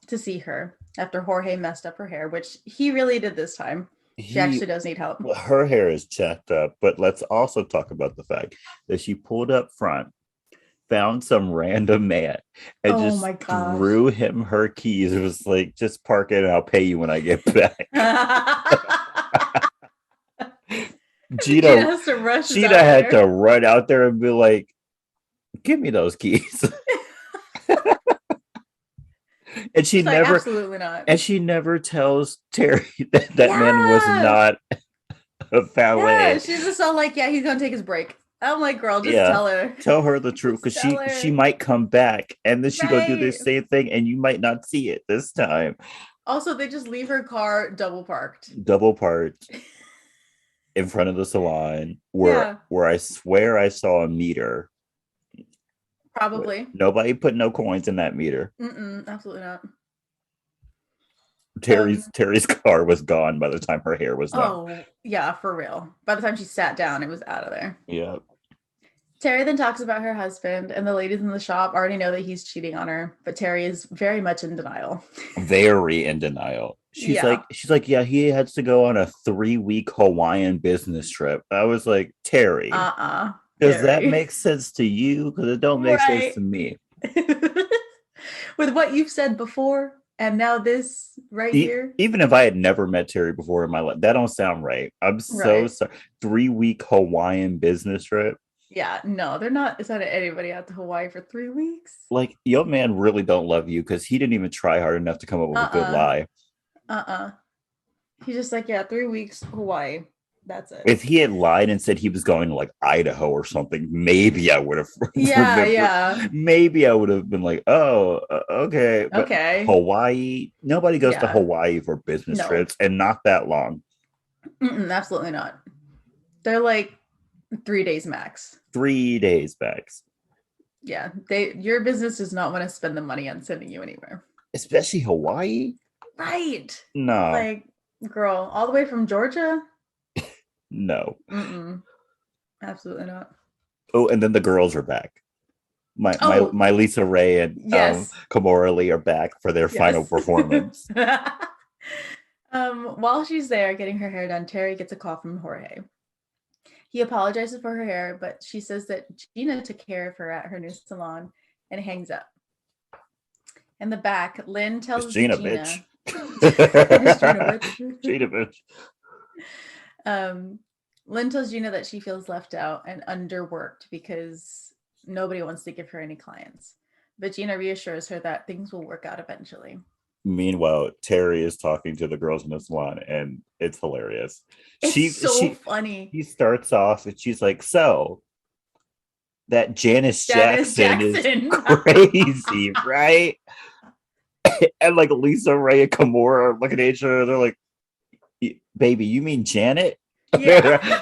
to see her after Jorge messed up her hair, which he really did this time. She actually does need help. Her hair is jacked up, but let's also talk about the fact that she pulled up front, found some random man, and just threw him her keys. It was like, just park it and I'll pay you when I get back. Gina had to run out there and be like, give me those keys. And she never, absolutely not. And she never tells Terri that man was not a valet. Yeah, she's just all like, yeah, he's gonna take his break. I'm like, girl, just tell her. Tell her the truth, because she might come back and then she gonna do the same thing and you might not see it this time. Also, they just leave her car double parked in front of the salon where I swear I saw a meter. Probably. Nobody put no coins in that meter. Absolutely not. Terri's car was gone by the time her hair was done. Oh, yeah, for real. By the time she sat down, it was out of there. Yeah. Terri then talks about her husband, and the ladies in the shop already know that he's cheating on her, but Terri is very much in denial. Very in denial. She's like, yeah, he has to go on a 3-week Hawaiian business trip. I was like, Terri. Does that make sense to you? Because it don't make sense to me. With what you've said before, and now this here. Even if I had never met Terri before in my life, that don't sound right. I'm so sorry. 3-week Hawaiian business trip. Yeah, no, they're not sending anybody out to Hawaii for 3 weeks. Like, your man really don't love you because he didn't even try hard enough to come up with a good Uh-uh. lie. Uh-uh. He's just like, yeah, 3 weeks, Hawaii. That's it. If he had lied and said he was going to like Idaho or something, maybe I would have Yeah, remembered. yeah. Maybe I would have been like, oh, okay. But Okay. Hawaii, nobody goes to Yeah. Hawaii for business No. trips and not that long. Absolutely not. They're like 3 days max. 3 days max. Yeah. Your business does not want to spend the money on sending you anywhere. Especially Hawaii. Right. No, Like, girl, all the way from Georgia? no. Absolutely not. Oh, and then the girls are back. My my Oh, my Lisa Ray and yes. Kimora Lee are back for their final Yes. performance. While she's there getting her hair done, Terri gets a call from Jorge. He apologizes for her hair, but she says that Gina took care of her at her new salon and hangs up. In the back, Lynn It's tells Gina, bitch. Gina. It's Gina, bitch. Gina, bitch. Lynn tells Gina that she feels left out and underworked because nobody wants to give her any clients. But Gina reassures her that things will work out eventually. Meanwhile, Terri is talking to the girls in the salon, and it's hilarious. It's She so she funny. he starts off and she's like, "So that Janice Janice Jackson is Jackson. crazy, right?" And like Lisa Ray and Kimura are looking at each other. They're like, "Baby, you mean Janet?" Yeah.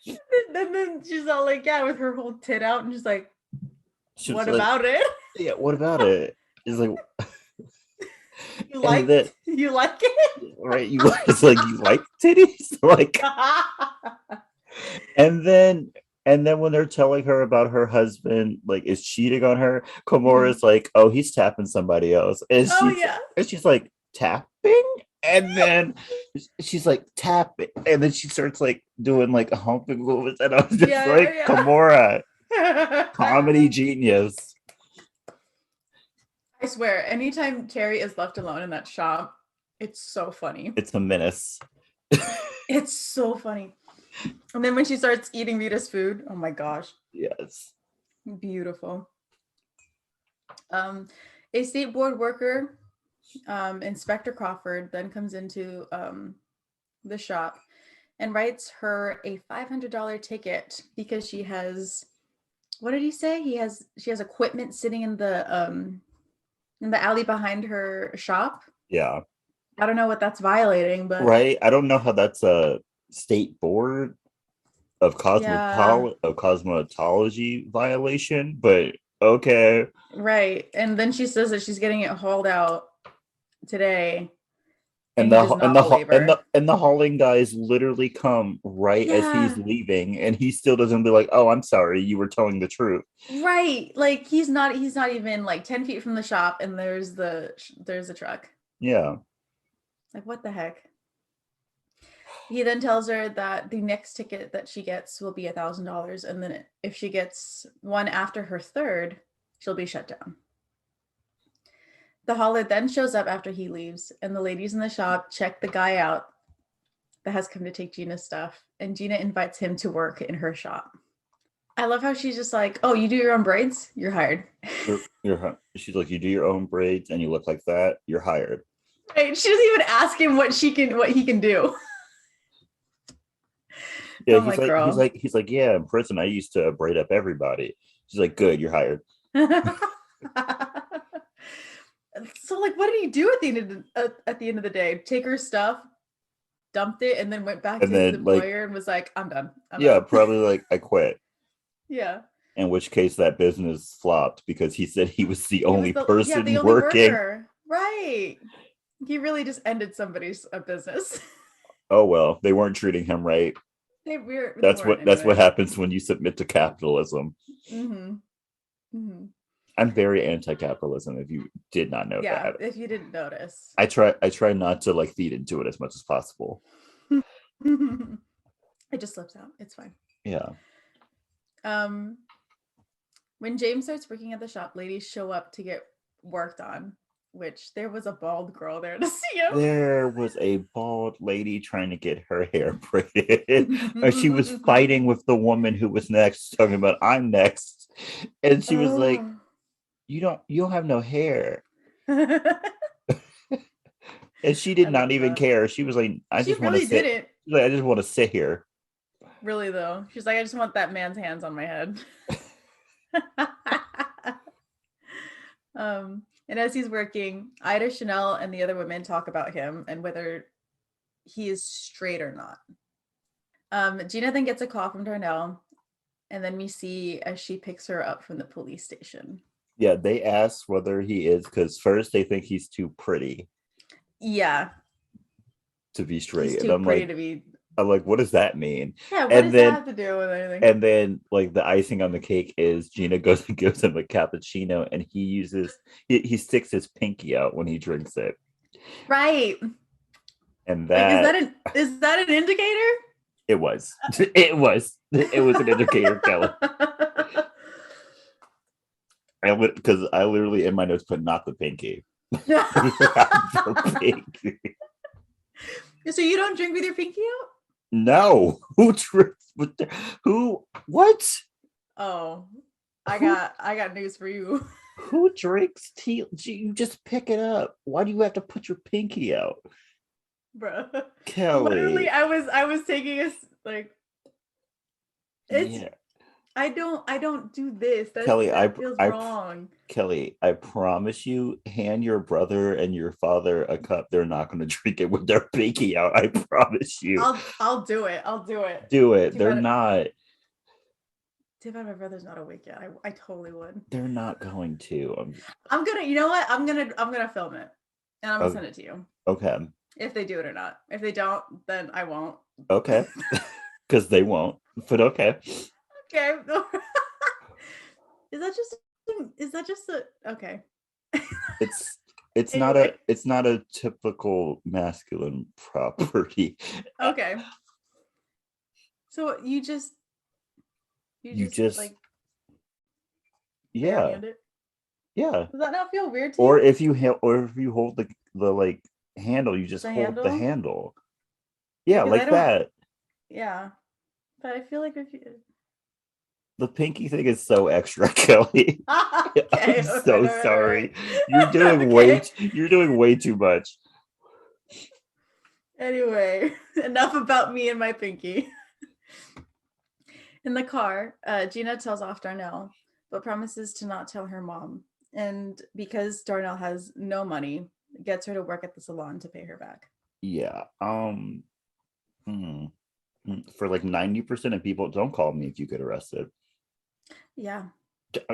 And then she's all like, yeah, with her whole tit out, and she's like, She was what like, about it? "Yeah, what about it?" It's like, and then You like it? right, you it's like you like titties, like, and then when they're telling her about her husband like is cheating on her, Komura's like, oh, he's tapping somebody else, and Oh yeah. she's like, tapping, and then she's like, tapping, and then she starts like doing like humping movements, and I was just like, Yeah. Komura, comedy genius. I swear, anytime Terri is left alone in that shop, it's so funny. It's a menace. It's so funny. And then when she starts eating Rita's food, oh my gosh. Yes. Beautiful. A state board worker, Inspector Crawford, then comes into the shop and writes her a $500 ticket because she has, what did he say? She has equipment sitting in the alley behind her shop. Yeah. I don't know what that's violating, but Right. I don't know how that's a state board of yeah, cosmetology violation, but okay. right. And then she says that she's getting it hauled out today, and And he does not believe her. the hauling guys literally come right as he's Yeah, leaving, and he still doesn't be like, "Oh, I'm sorry, you were telling the truth." right. Like he's not even like 10 feet from the shop, and there's the truck. Yeah. Like, what the heck? He then tells her that the next ticket that she gets will be $1,000, and then if she gets one after her third, she'll be shut down. The hauler then shows up after he leaves, and the ladies in the shop check the guy out that has come to take Gina's stuff, and Gina invites him to work in her shop. I love how she's just like, "Oh, you do your own braids? You're hired." She's like, "You do your own braids and you look like that, you're hired." Right? She doesn't even ask him what he can do. Yeah, I'm like, girl. he's like, "Yeah, in prison I used to braid up everybody." She's like, "Good, you're hired." So, like, what did he do at the end of the day? Take her stuff, dumped it, and then went back And to his then like, employer and was like, "I'm done. I'm yeah, out." probably like, "I quit." Yeah. In which case that business flopped because he said he was the He was only the person only working. worker. Right. He really just ended somebody's business. Oh well, they weren't treating him right. They weren't That's what anyway. happens when you submit to capitalism. Mm-hmm. Mm-hmm. I'm very anti-capitalism if you did not know Yeah, that. if you didn't notice. I try not to like feed into it as much as possible. It just slips out. It's fine. Yeah. When James starts working at the shop, ladies show up to get worked on. which there was a bald girl there to see him. There was a bald lady trying to get her hair braided, and she was fighting with the woman who was next, talking about I'm next, and she was like, Oh. you don't have no hair," and she I did not love even that. care. She was like, "I She just want to really sit." didn't. She's like, "I just want to sit here." Really though. She's like, I just want that man's hands on my head. And as he's working, Ida, Chanel, and the other women talk about him and whether he is straight or not. Gina then gets a call from Darnell, and then we see as she picks her up from the police station. Yeah, they asked whether he is, because first they think he's too pretty Yeah, to be he's straight, and too pretty to be. I'm like, what does that mean? Yeah, what And does that then have to do with anything? and then like the icing on the cake is Gina goes and gives him a cappuccino, and he sticks his pinky out when he drinks it, Right. and Like, is that that an indicator? it was it was an indicator, Kelly. Because I literally in my notes put not the pinky. Not the pinky. So you don't drink with your pinky out? No, who drinks with who? What? Oh, I got news for you. Who drinks tea? You just pick it up. Why do you have to put your pinky out, Bro? Kelly? Literally, I was taking a like. It's Yeah, I don't do this. Kelly. That feels wrong. Kelly, I promise you, hand your brother and your father a cup. They're not going to drink it with their pinky out. I promise you. I'll do it. I'll do it. Do it. Too They're bad, not. too bad my brother's not awake yet. I totally would. They're not going to. I'm gonna. You know what? I'm gonna film it, and I'm gonna send it to you. Okay. If they do it or not. If they don't, then I won't. Okay. Because they won't. But okay. Okay. Is that just a okay? It's Anyway. not a typical masculine property. Okay. So you just like yeah. barehand it. Yeah. Does that not feel weird to Or you? if you hold the like handle, you just The hold the handle? handle. Yeah, Because I like don't. that. Yeah, but I feel like if you. The pinky thing is so extra, Kelly. Okay, I'm so sorry. Okay. You're doing way too much. Anyway, enough about me and my pinky. In the car, Gina tells off Darnell, but promises to not tell her mom. And because Darnell has no money, gets her to work at the salon to pay her back. Yeah. For like 90% of people, don't call me if you get arrested. Yeah.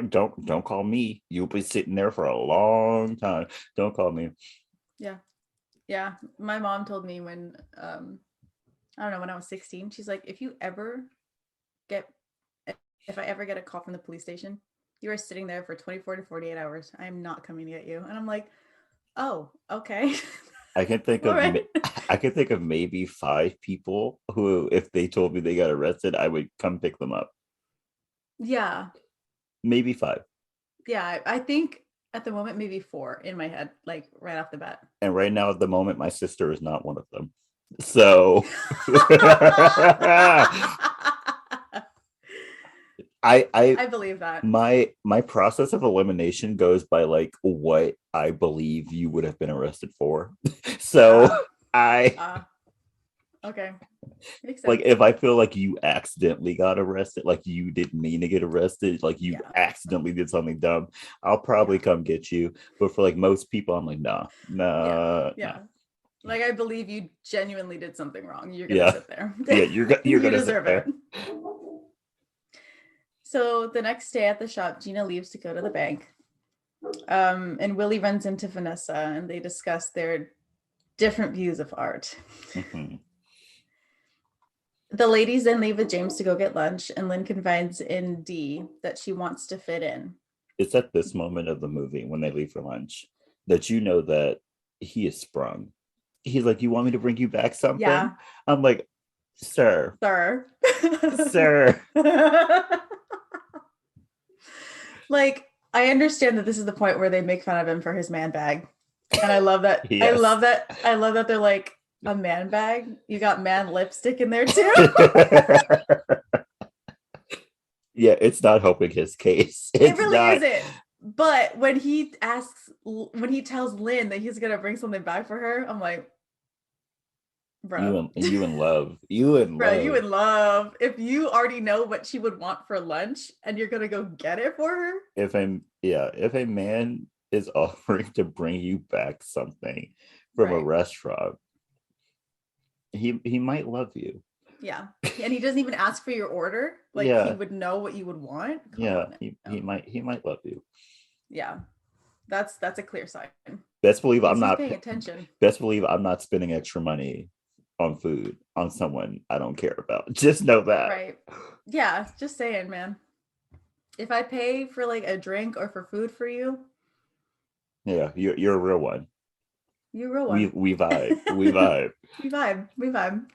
Don't call me. You'll be sitting there for a long time. Don't call me. Yeah. Yeah. My mom told me when I don't know, when I was 16, she's like, if I ever get a call from the police station, you are sitting there for 24 to 48 hours. I am not coming to get you. And I'm like, oh, okay. I can think All of right. I can think of maybe 5 people who, if they told me they got arrested, I would come pick them up. Yeah. Maybe 5. Yeah. I think at the moment, maybe 4 in my head, like right off the bat. And right now, at the moment, my sister is not one of them. So I believe that. My process of elimination goes by like what I believe you would have been arrested for. So okay. Makes sense. Like if I feel like you accidentally got arrested, like you didn't mean to get arrested, like you accidentally did something dumb, I'll probably come get you. But for like most people, I'm like, nah. Yeah. Like I believe you genuinely did something wrong. You're gonna sit there. Yeah, you're gonna deserve sit there. it. So the next day at the shop, Gina leaves to go to the bank. And Willie runs into Vanessa and they discuss their different views of art. Mm-hmm. The ladies then leave with James to go get lunch, and Lynn confides in Dee that she wants to fit in. It's at this moment of the movie when they leave for lunch that you know that he is sprung. He's like, "You want me to bring you back something?" Yeah. I'm like, Sir. Like, I understand that this is the point where they make fun of him for his man bag. And I love that. I Yes. love that. I love that they're like a man bag. You got man lipstick in there too. Yeah, it's not helping his case. It It's really not. isn't. But when he tells Lynn that he's gonna bring something back for her, I'm like, bro, You in love. You in bro, you love. in love. If you already know what she would want for lunch and you're gonna go get it for her, If a man is offering to bring you back something from a right? restaurant, he might love you. Yeah, and he doesn't even ask for your order. Like he Yeah, would know what you would want. Come yeah, on he now. might love you. Yeah, that's a clear sign. Best believe I'm He's not paying attention. best believe I'm not spending extra money on food on someone I don't care about. Just know that. Right. Yeah, just saying, man. If I pay for like a drink or for food for you, Yeah, you're a real one. you're a real We one. we vibe. We vibe. We vibe. We vibe.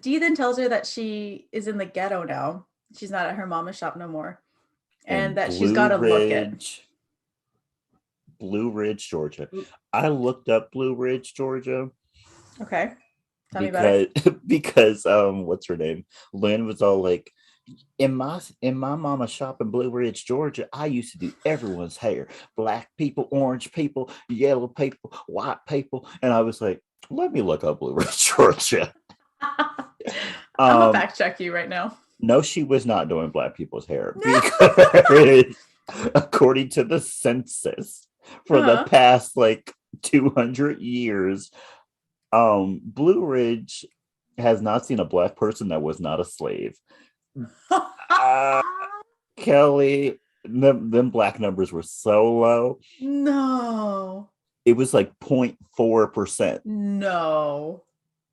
Dee then tells her that she is in the ghetto now. She's not at her mama's shop no more. And And that she's got to look it. Blue Ridge, Georgia. I looked up Blue Ridge, Georgia Okay. Tell me about because it. what's her name? Lynn was all like, in my mama shop in Blue Ridge, Georgia, I used to do everyone's hair. Black people, orange people, yellow people, white people. And I was like, let me look up Blue Ridge, Georgia. I'm gonna Um, fact check you right now. no, she was not doing black people's hair because according to the census for the Uh-huh. past like 200 years, Blue Ridge has not seen a black person that was not a slave. uh, Kelley, them black numbers were so low. No. It was like 0.4% No.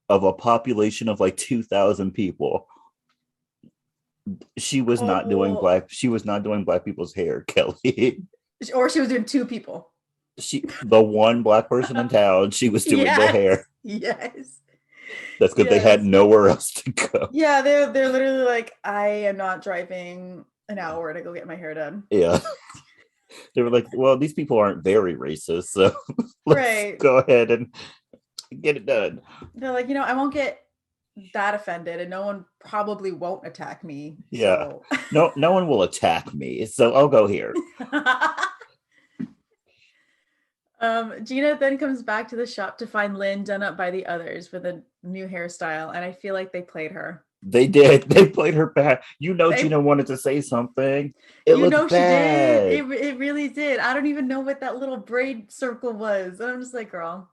of a population of like 2,000 people. Oh, She was not doing black people's hair, Kelley. or she was doing two people. The one black person in town, she was doing their Yes. hair. Yes. That's because they had Yes. nowhere else to go. Yeah, they're literally like, I am not driving an hour to go get my hair done. Yeah. They were like, well, these people aren't very racist, so let's Right. go ahead and get it done. They're like, I won't get that offended and no one probably won't attack me. Yeah. So No one will attack me, so I'll go here. Gina then comes back to the shop to find Lynn done up by the others with a new hairstyle, and I feel like they played her. They did. They played her bad. You know, They Gina wanted to say something. It looked she did. bad. It really did. I don't even know what that little braid circle was. And I'm just like, girl,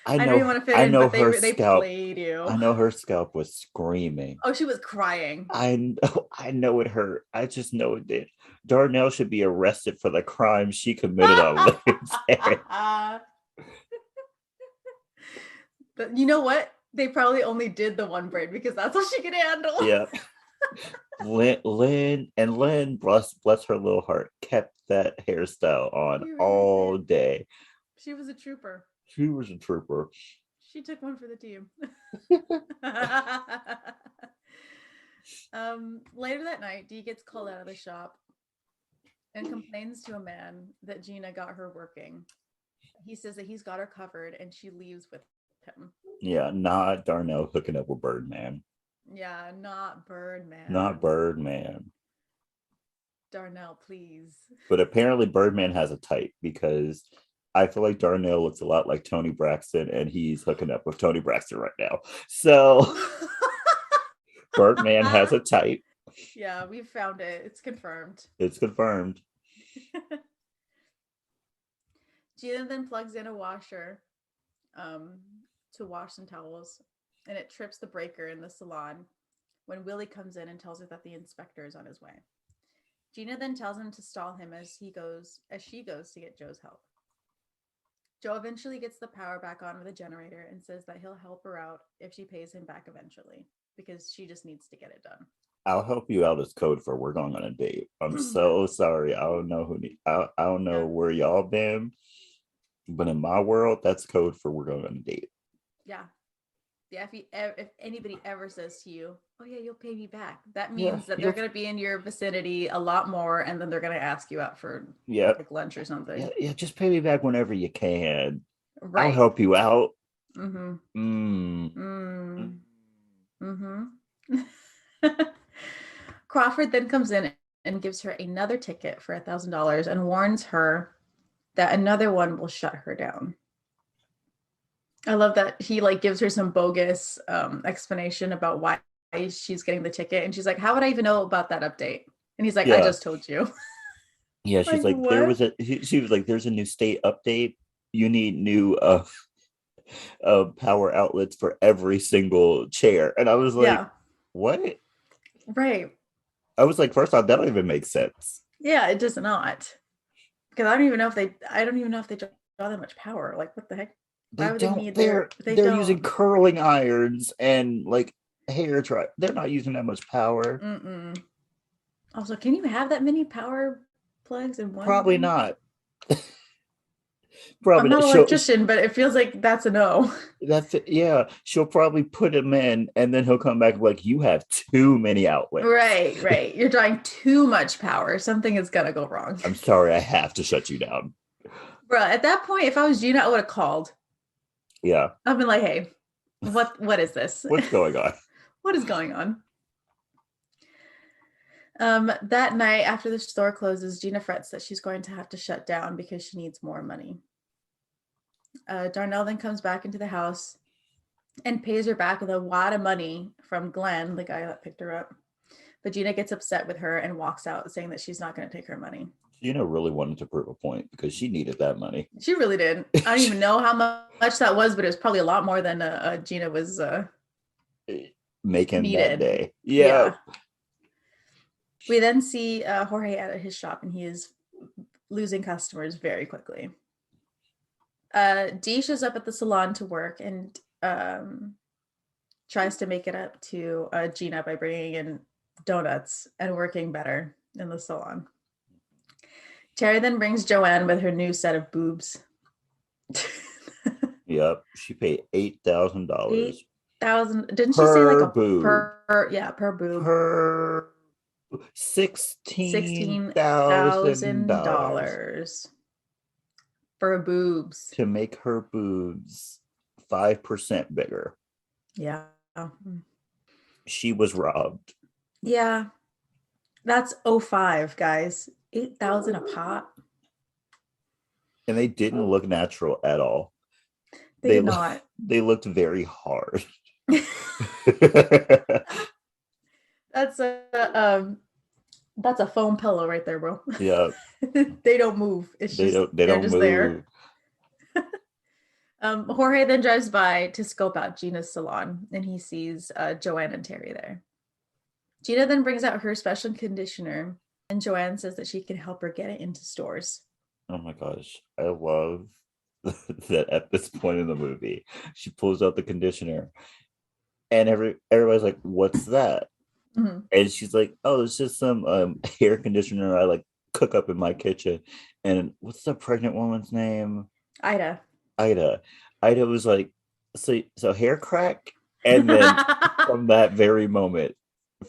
I I know you know. want to fit I in, know but her they scalp. played you. I know her scalp was screaming. Oh, she was crying. I know. I know it hurt. I just know it did. Darnell should be arrested for the crime she committed on Lynn's hair. But you know what? They probably only did the one braid because that's all she could handle. Yeah. Lynn, bless her little heart, kept that hairstyle on She really all did. day. She was a trooper. She was a trooper. She took one for the team. Later that night, Dee gets called out of the shop and complains to a man that Gina got her working. He says that he's got her covered and she leaves with him. Yeah, not Darnell hooking up with Birdman. Yeah, not Birdman. Not Birdman. Darnell, please. But apparently Birdman has a type because I feel like Darnell looks a lot like Tony Braxton and he's hooking up with Tony Braxton right now. So Birdman has a type. Yeah, we've found it. It's confirmed. It's confirmed. Gina then plugs in a washer to wash some towels, and it trips the breaker in the salon when Willie comes in and tells her that the inspector is on his way. Gina then tells him to stall him as she goes to get Joe's help. Joe eventually gets the power back on with a generator and says that he'll help her out if she pays him back eventually because she just needs to get it done. I'll help you out as code for we're going on a date. I'm so sorry. I don't know I don't know where y'all been, but in my world, that's code for we're going on a date. Yeah. Yeah, if anybody ever says to you, "Oh yeah, you'll pay me back," that Yeah, means that they're gonna be in your vicinity a lot more, and then they're gonna ask you out for yeah, like lunch or yeah, something. yeah. Just pay me back whenever you can. I'll Right. help you out. Mm-hmm. Mm. Mm. Mm-hmm. Crawford then comes in and gives her another ticket for $1,000 and warns her that another one will shut her down. I love that he like gives her some bogus explanation about why she's getting the ticket, and she's like, "How would I even know about that update?" And he's like, "I Yeah, just told you." yeah. She's Like like, there what? was a. She was like, there's a new state update. You need new power outlets for every single chair, and I was like, Yeah. what? Right. I was like, first off, that don't even make sense. Yeah, it does not. Because I don't even know if they draw that much power. Like what the heck? They Why would they don't. need their? They They're using don't. curling irons and like hair dry. They're not using that much power. Mm-mm. Also, can you have that many power plugs in one Probably room? not. I'm Probably not not. an electrician, but it feels like that's a no. That's it. Yeah. She'll probably put him in, and then he'll come back like, you have too many outlets. Right, right. You're drawing too much power. Something is gonna go wrong. I'm sorry, I have to shut you down. Bro, at that point, if I was Gina, I would have called. Yeah. I've been like, hey, what is this? What's going on? What is going on? That night after the store closes, Gina frets that she's going to have to shut down because she needs more money. Darnell then comes back into the house and pays her back with a lot of money from Glenn, the guy that picked her up. But Gina gets upset with her and walks out, saying that she's not going to take her money. Gina really wanted to prove a point because she needed that money. She really did. I don't even know how much that was, but it was probably a lot more than Gina was Making that needed. day. Yeah. Yeah. We then see Jorge at his shop, and he is losing customers very quickly. Dee shows up at the salon to work and tries to make it up to Gina by bringing in donuts and working better in the salon. Terri then brings Joanne with her new set of boobs. Yep. She paid $8,000 $8,000. Didn't she say like per a boob. per boob? Per $16,000 $16,000 for boobs. to make her boobs 5% bigger. Yeah. She was robbed. Yeah. That's 05, guys. 8,000 a pop. And they didn't look natural at all. They did not. They looked very hard. That's a foam pillow right there, bro. Yeah. They don't move. It's They just don't they're move. just there. Jorge then drives by to scope out Gina's salon, and he sees Joanne and Terri there. Gina then brings out her special conditioner, and Joanne says that she can help her get it into stores. Oh my gosh. I love that at this point in the movie, she pulls out the conditioner and everybody's like, what's that? Mm-hmm. And she's like, oh, it's just some hair conditioner I like cook up in my kitchen. And what's the pregnant woman's name? Ida. Ida was like, so hair crack? And then from that very moment,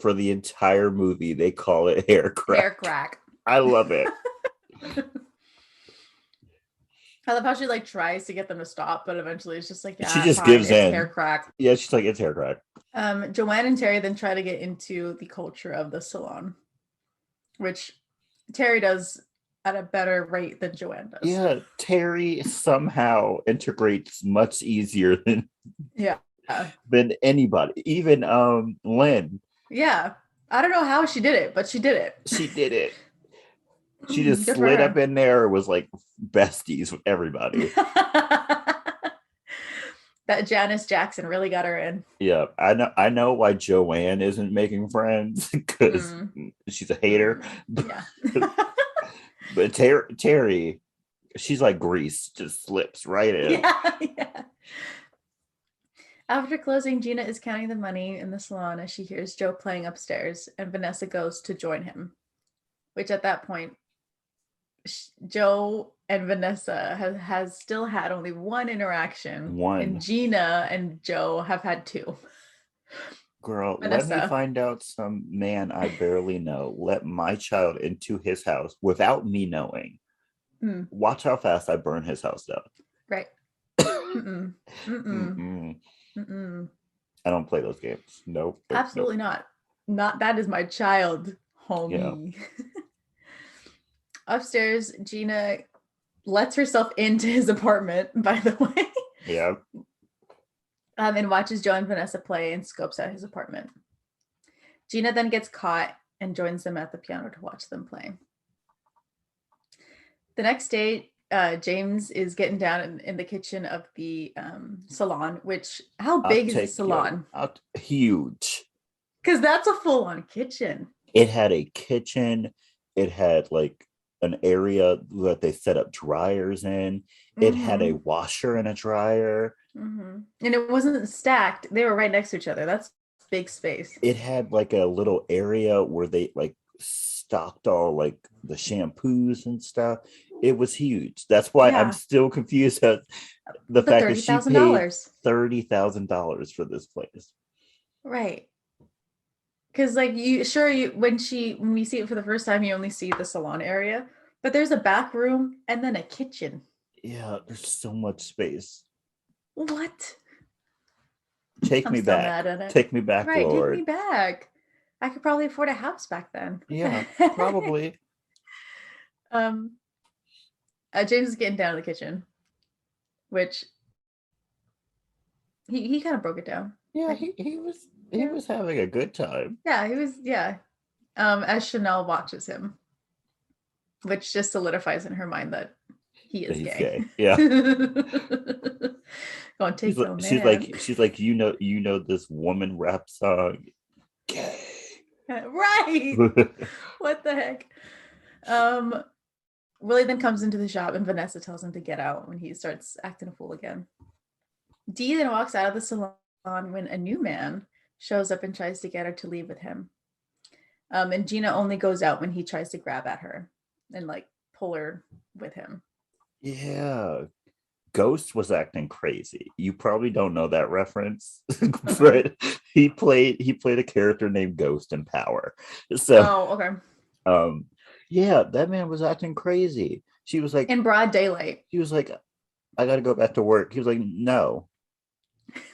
for the entire movie, they call it hair crack. Hair crack. I love it. I love how she like tries to get them to stop, but eventually it's just like, yeah, She just fine, gives it's in. hair crack. Yeah, she's like, it's hair crack. Joanne and Terri then try to get into the culture of the salon, which Terri does at a better rate than Joanne does. Yeah, Terri somehow integrates much easier than anybody, even Lynn. Yeah, I don't know how she did it, but she did it. She did it. She just slid up in there, was like besties with everybody. That Janice Jackson really got her in. Yeah, I know why Joanne isn't making friends, because she's a hater. Yeah. But Terri, she's like grease, just slips right in. Yeah. After closing, Gina is counting the money in the salon as she hears Joe playing upstairs, and Vanessa goes to join him, which at that point, Joe and Vanessa has still had only one interaction, and One. Gina and Joe have had two. Girl, let me Vanessa. find out some man I barely know. Let my child into his house without me knowing. Mm, Watch how fast I burn his house down. right. Mm-mm. Mm-mm. Mm-mm. Mm-mm. I don't play those games. Nope, nope, nope. Absolutely not. Not that is my child, Yeah, homie. Upstairs, Gina lets herself into his apartment, by the way, yeah. and watches Joe and Vanessa play and scopes out his apartment. Gina then gets caught and joins them at the piano to watch them play. The next day, James is getting down in the kitchen of the salon, which, how I'll big is the take yo. salon? Huge. Because that's a full on kitchen. It had a kitchen. It had like an area that they set up dryers in. It had a Mm-hmm. washer and a dryer. Mm-hmm. And it wasn't stacked, they were right next to each other. That's big space. It had like a little area where they like stocked all like the shampoos and stuff. It was huge. That's why I'm Yeah. still confused at the The fact that she paid $30,000. $30,000 for this place. Right. Because like you when we see it for the first time, you only see the salon area, but there's a back room and then a kitchen. Yeah, there's so much space. What? Take I'm me still back. mad at it. Take me back, Right, take me Lord. back. I could probably afford a house back then. What the Yeah, heck? probably. um James is getting down in the kitchen, which he kind of broke it down. Yeah, Like, he yeah. was having a good time. Yeah, he was, yeah. As Chanel watches him, which just solidifies in her mind that he That is he's gay. gay. Yeah. Gonna take your She's man. like you know this woman rap song. Gay. Right. What the heck? Willie then comes into the shop and Vanessa tells him to get out when he starts acting a fool again. Dee then walks out of the salon when a new man shows up and tries to get her to leave with him. And Gina only goes out when he tries to grab at her and like pull her with him. Yeah. Ghost was acting crazy. You probably don't know that reference, but he played a character named Ghost in Power. So Oh, okay. um yeah, that man was acting crazy. She was like In broad daylight. he was like, I gotta go back to work. He was like, no.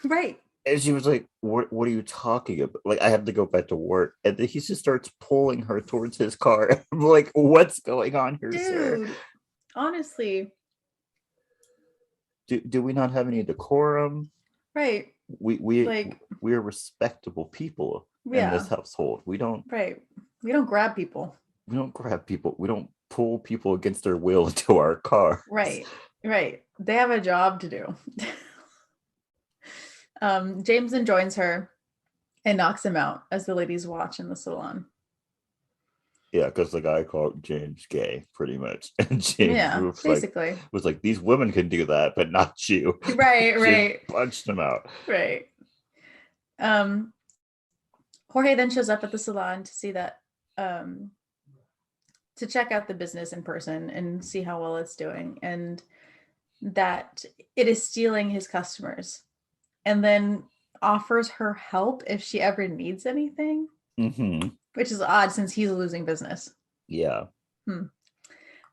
Right. And she was like, what are you talking about? Like, I have to go back to work. And then he just starts pulling her towards his car. I'm like, what's going on here, sir? Dude, honestly, Do we not have any decorum? right. We we Like, we're respectable people in this yeah, household. right. We don't grab people. We don't grab people. We don't pull people against their will into our car. Right. Right. They have a job to do. James then joins her and knocks him out as the ladies watch in the salon. Yeah, because the guy called James gay, pretty much, and James Yeah, basically. was like, these women can do that, but not you. Right, Just right, punched him out. right. Um, Jorge then shows up at the salon to see that, to check out the business in person and see how well it's doing, and that it is stealing his customers, and then offers her help if she ever needs anything, Mm-hmm. which is odd since he's losing business. Yeah. Hmm.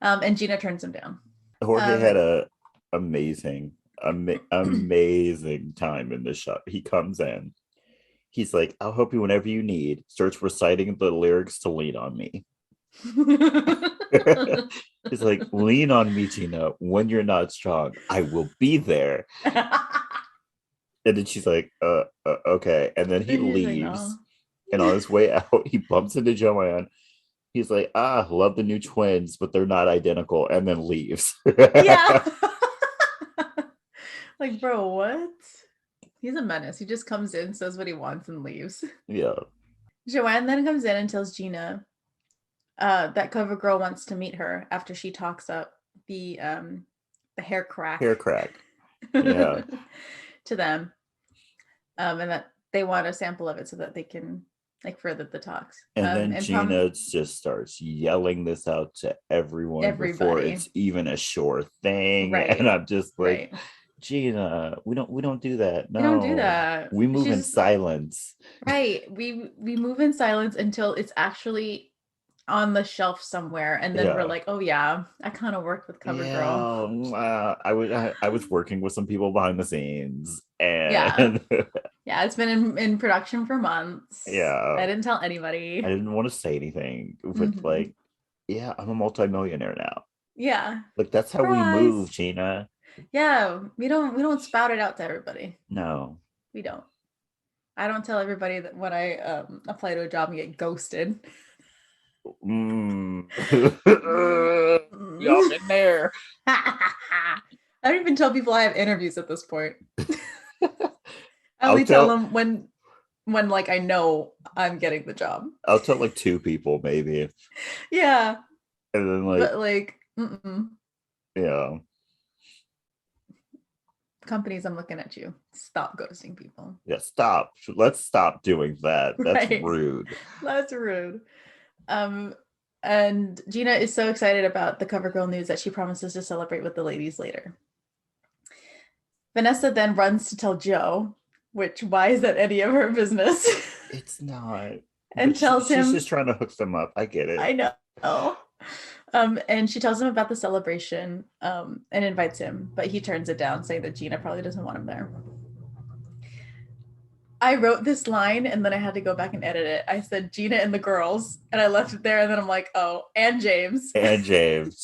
And Gina turns him down. Jorge Um, had a amazing, amazing time in the shop. He comes in. He's like, I'll help you whenever you need. Starts reciting the lyrics to Lean on Me. He's like, lean on me, Gina. When you're not strong, I will be there. And then she's like, okay. And then he He's like, no. leaves. And on his way out, he bumps into Joanne. He's like, love the new twins, but they're not identical. And then leaves. Yeah. Like, bro, what? He's a menace. He just comes in, says what he wants, and leaves. Yeah. Joanne then comes in and tells Gina that CoverGirl wants to meet her after she talks up the hair crack Hair crack. Yeah. to them, and that they want a sample of it so that they can like further the talks. And then And Gina just starts yelling this out to everyone before everybody, it's even a sure thing. And right, I'm just like, right. Gina, we don't do that. We don't do No. that. We move in She's silence. right. We move in silence until it's actually on the shelf somewhere, and then we're Yeah. like, oh yeah, I kind of worked with CoverGirl. Yeah. I was working with some people behind the scenes Yeah, and yeah. It's been in production for months. yeah. I didn't tell I anybody. didn't want to say anything, but Hmm. like, yeah, I'm a multimillionaire now. Yeah, Like that's how we move, surprise. Gina. Yeah, we don't spout it out to everybody. No. We don't. I don't tell everybody that when I apply to a job and get ghosted. Mm. Y'all Mm. been there. I don't even tell people I have interviews at this point. I I'll only tell tell them when like I know I'm getting the job. I'll tell like two people maybe. Yeah, And then like, but like mm-mm. yeah. Companies, I'm looking at you. Stop ghosting people. Yeah, stop. Let's stop doing that. That's Right. rude. That's rude. Um, and Gina is so excited about the CoverGirl news that she promises to celebrate with the ladies later. Vanessa then runs to tell Joe, which why is that any of her business? It's not. And But tells she's just him, trying to hook them up. I get it. I know. And she tells him about the celebration, and invites him, but he turns it down, saying that Gina probably doesn't want him there. I wrote this line and then I had to go back and edit it. I said Gina and the girls, and I left it there, and then I'm like, oh, and James. And James.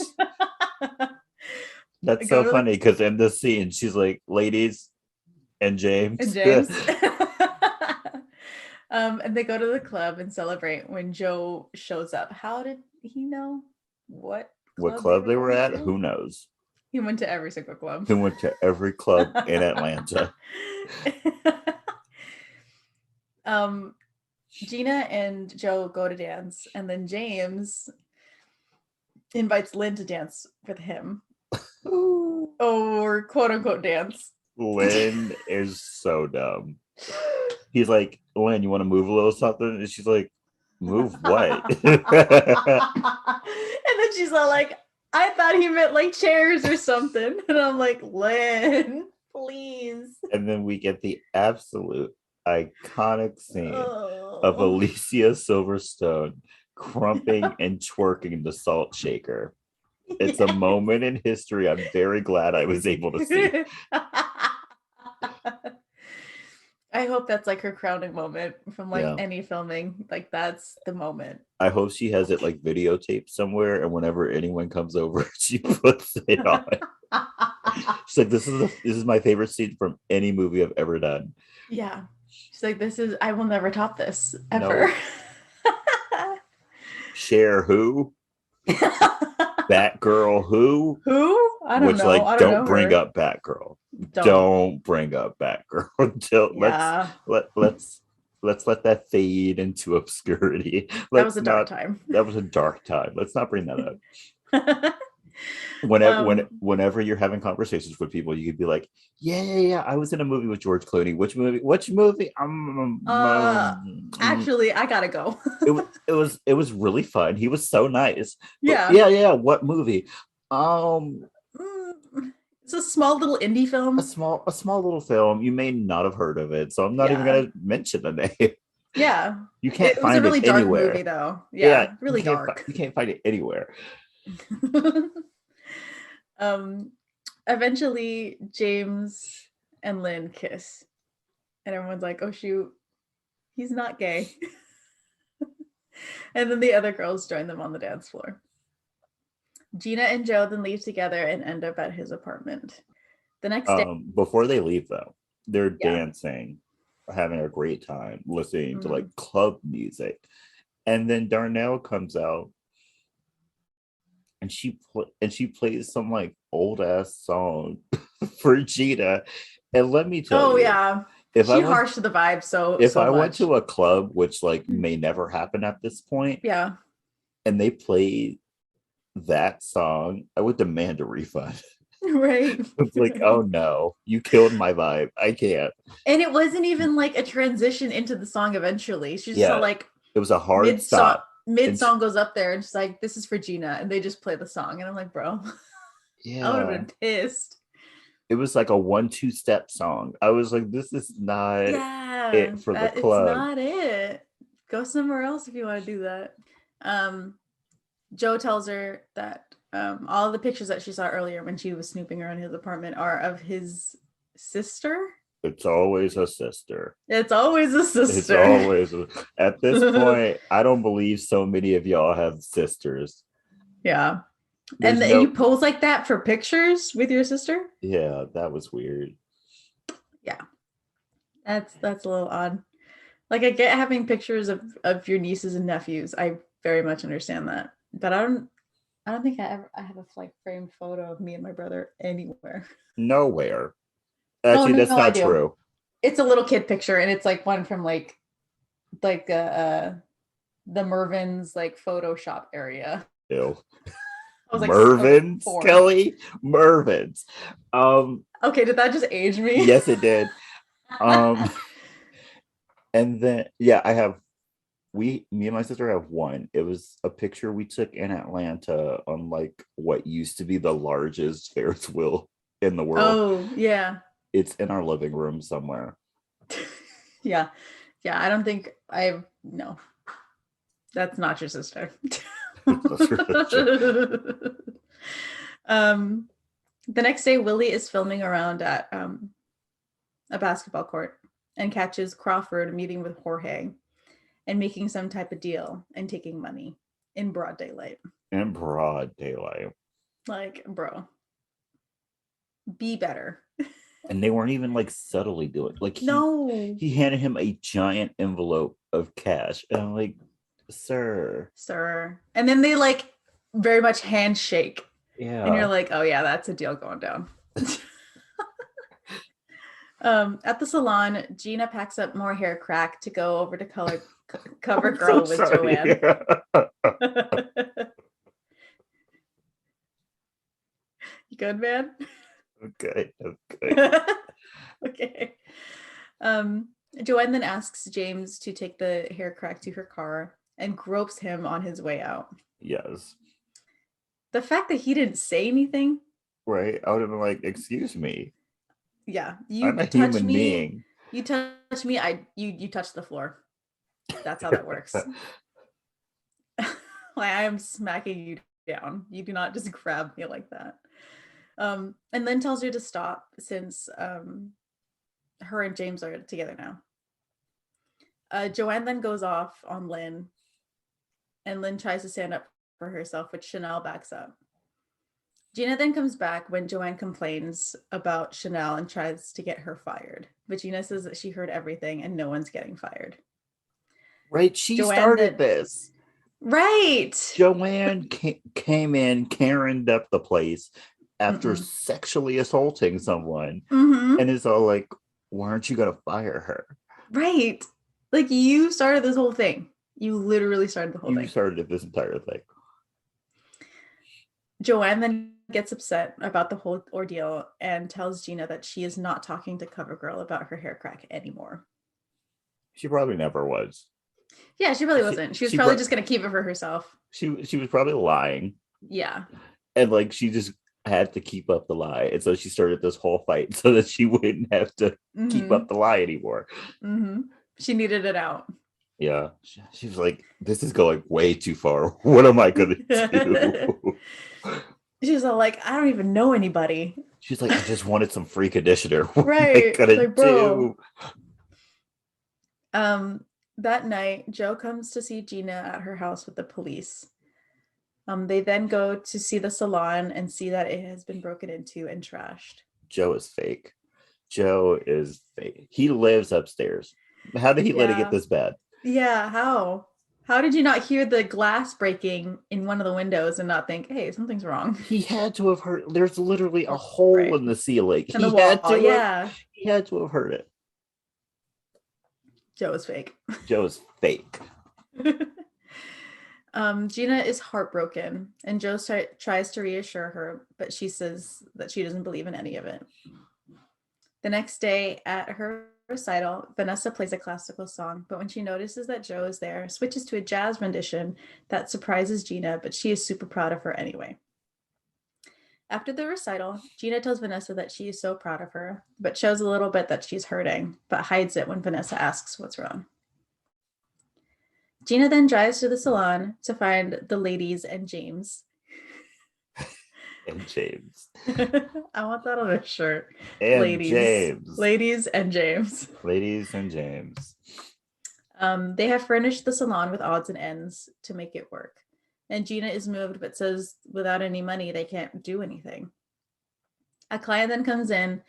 That's Go so to the funny because in this scene, she's like, ladies and and James. James. And they go to the club and celebrate when Joe shows up. How did he know what What club they club were they were going at? to? Who knows? He went to every single club. He went to every club in Atlanta. um, Gina and Joe go to dance, and then James invites Lynn to dance with him, or quote unquote dance. Lynn is so dumb. He's like, Lynn, you want to move a little something? And she's like, move what? And then she's all like, I thought he meant like chairs or something. And I'm like, Lynn, please. And then we get the absolute iconic scene of Oh. Alicia Silverstone crumping and twerking the salt shaker. It's a moment in history I'm very glad I was able to see. I hope that's like her crowning moment from like Yeah. any filming. Like that's the moment. I hope she has it like videotaped somewhere, and whenever anyone comes over, she puts it on. She's like, this is my favorite scene from any movie I've ever done. Yeah. She's like, I will never top this ever. No. Share who? Batgirl who? Who? I don't Which know. like I don't don't know bring her. up Batgirl. Don't bring up Batgirl until Yeah. let's let that fade into obscurity. That was Let's a dark not time. That was a dark time. Let's not bring that up. Whenever you're having conversations with people, you could be like, yeah, I was in a movie with George Clooney. Which movie? Actually, I gotta go. It was really fun. He was so nice. But Yeah. yeah, what movie? It's a small little indie film. A small little film. You may not have heard of it, so I'm not even Yeah. gonna mention the name. Yeah. You can't It was a find really it dark anywhere. movie though. Yeah, really dark. You can't find it anywhere. Eventually James and Lynn kiss. And everyone's like, oh shoot, he's not gay. And then the other girls join them on the dance floor. Gina and Joe then leave together and end up at his apartment. The next day. Before they leave though, they're Yeah. dancing, having a great time, listening to Mhm. like club music. And then Darnell comes out and she plays some like old ass song for Gina. And let me tell Oh you, yeah. if She harshed the vibe if so I went much. to a club, which like may never happen at this point, Yeah. and they played that song, I would demand a refund. Right. It's like, oh no, you killed my vibe. I can't. And it wasn't even like a transition into the song eventually. She just saw Yeah, like it was a hard stop. mid And song goes up there and she's like, this is for Gina. And they just play the song. And I'm like, bro, I would have yeah, been pissed. it was like a 1-2 step song. I was like, this is not Yeah, it for the that it's club. not it. Go somewhere else if you want to do that. Um, Joe tells her that all the pictures that she saw earlier when she was snooping around his apartment are of his sister. It's always a sister. It's always a It's sister. always at this point, I don't believe so many of y'all have sisters. Yeah. There's And you no, pose like that for pictures with your sister? yeah, that was weird. Yeah. That's a little odd. Like I get having pictures of your nieces and nephews. I very much understand that. But I don't think I have a like framed photo of me and my brother anywhere. Nowhere. Oh Actually, no, that's no, I not do. true. It's a little kid picture and it's like one from like the Mervin's like Photoshop area. Ew. I was like Mervin's, 4. Kelley? Mervin's. Okay, did that just age me? Yes, it did. Um, and then yeah, I have me and my sister have one. It was a picture we took in Atlanta on like what used to be the largest Ferris wheel in the world. Oh, yeah. It's in our living room somewhere. Yeah. Yeah, I don't think I've no. That's not your sister. um the next day Willie is filming around at a basketball court and catches Crawford meeting with Jorge and making some type of deal and taking money in broad daylight. In broad daylight. Like, bro, be better. And they weren't even like subtly doing like No, he handed him a giant envelope of cash. And I'm like, sir. sir. And then they like very much handshake. And you're Yeah. like, oh yeah, that's a deal going down. At the salon, Gina packs up more hair crack to go over to cover I'm girl so with sorry. Joanne. You good, man? Okay. Okay. Okay. Joanne then asks James to take the hair crack to her car and gropes him on his way out. Yes. The fact that he didn't say anything, Right. I would have been like, excuse me. yeah, I'm you a touch human me, being. you touch me, you touch the floor. That's how that works. Like I am smacking you down. You do not just grab me like that. And then tells her to stop since her and James are together now. Joanne then goes off on Lynn, and Lynn tries to stand up for herself, which Chanel backs up. Gina then comes back when Joanne complains about Chanel and tries to get her fired. But Gina says that she heard everything and no one's getting fired. Right. She Joanne started then, this. right. Joanne came in, Karen'd up the place after Mm-mm. sexually assaulting someone. Mm-hmm. And it's all like, why aren't you going to fire her? Right. Like you started this whole thing. You literally started the whole You thing. started this entire thing. Joanne then gets upset about the whole ordeal and tells Gina that she is not talking to CoverGirl about her hair crack anymore. She probably never was. Yeah, she really wasn't. She was probably just going to keep it for herself. She was probably lying. Yeah. And like she just had to keep up the lie. And so she started this whole fight so that she wouldn't have to keep up the lie anymore. Mm-hmm. She needed it out. Yeah. She was like, this is going way too far. What am I going to do? She's all like, I don't even know anybody. She's like, I just wanted some free conditioner. What right. am I gonna like, bro. do? That night, Joe comes to see Gina at her house with the police. They then go to see the salon and see that it has been broken into and trashed. Joe is fake. Joe is fake. He lives upstairs. How did he let it get this bad? Yeah, how? How did you not hear the glass breaking in one of the windows and not think, hey, something's wrong? He had to have heard. There's literally a hole in the ceiling. And the wall, yeah. He had to have heard it. Joe is fake. Joe is fake. Gina is heartbroken, and Joe tries to reassure her, but she says that she doesn't believe in any of it. The next day at her recital, Vanessa plays a classical song, but when she notices that Joe is there, switches to a jazz rendition that surprises Gina, but she is super proud of her anyway. After the recital, Gina tells Vanessa that she is so proud of her, but shows a little bit that she's hurting, but hides it when Vanessa asks what's wrong. Gina then drives to the salon to find the ladies and James. And James. I want that on a shirt. And James. Ladies and James. Ladies and James. They have furnished the salon with odds and ends to make it work. And Gina is moved, but says without any money, they can't do anything. A client then comes in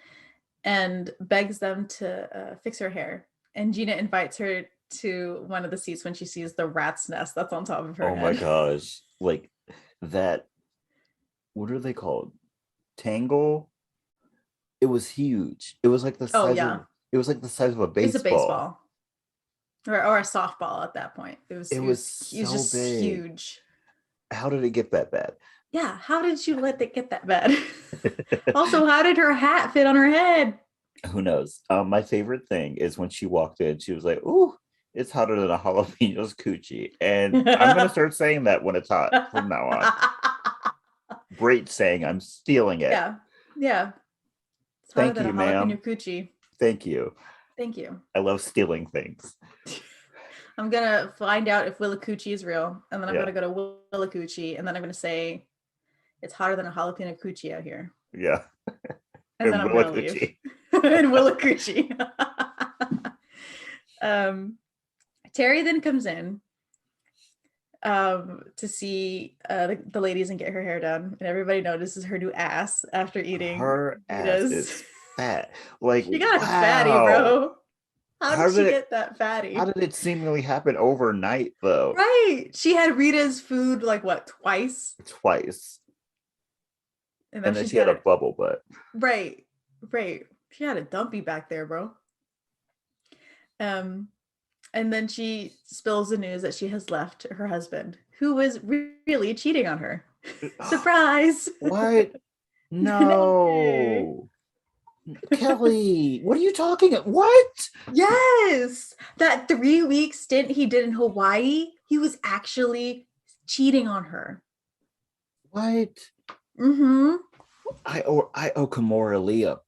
and begs them to fix her hair. And Gina invites her to one of the seats when she sees the rat's nest that's on top of her head. My gosh. Like that, what are they called? Tangle? It was huge. It was like the size of, it was like the size of a baseball. It's a baseball. Or a softball at that point. It was just big. Huge. How did it get that bad? Yeah, how did you let it get that bad? Also, how did her hat fit on her head? Who knows? My favorite thing is when she walked in, she was like, "Ooh, it's hotter than a jalapeno's coochie." And I'm gonna start saying that when it's hot from now on. Great saying. I'm stealing it. Yeah. It's hotter than a jalapeno coochie. Thank you. Thank you. I love stealing things. I'm gonna find out if Willacoochee is real, and then I'm gonna go to Willacoochee, and then I'm gonna say it's hotter than a jalapeno coochie out here. Yeah. And then I'm gonna leave. In Willacoochee. Terri then comes in to see the ladies and get her hair done, and everybody notices her new ass after eating. Her ass is fat. Like, she got a fatty, bro. How did she get that fatty? How did it seemingly happen overnight, though? Right. She had Rita's food like what, twice? Twice. And then she had a bubble butt. Right. She had a dumpy back there, bro. And then she spills the news that she has left her husband, who was really cheating on her. Surprise. What? No. Kelley, what are you talking about? What? Yes. That 3-week stint he did in Hawaii, he was actually cheating on her. What? Mm-hmm. I owe Kimora Leah.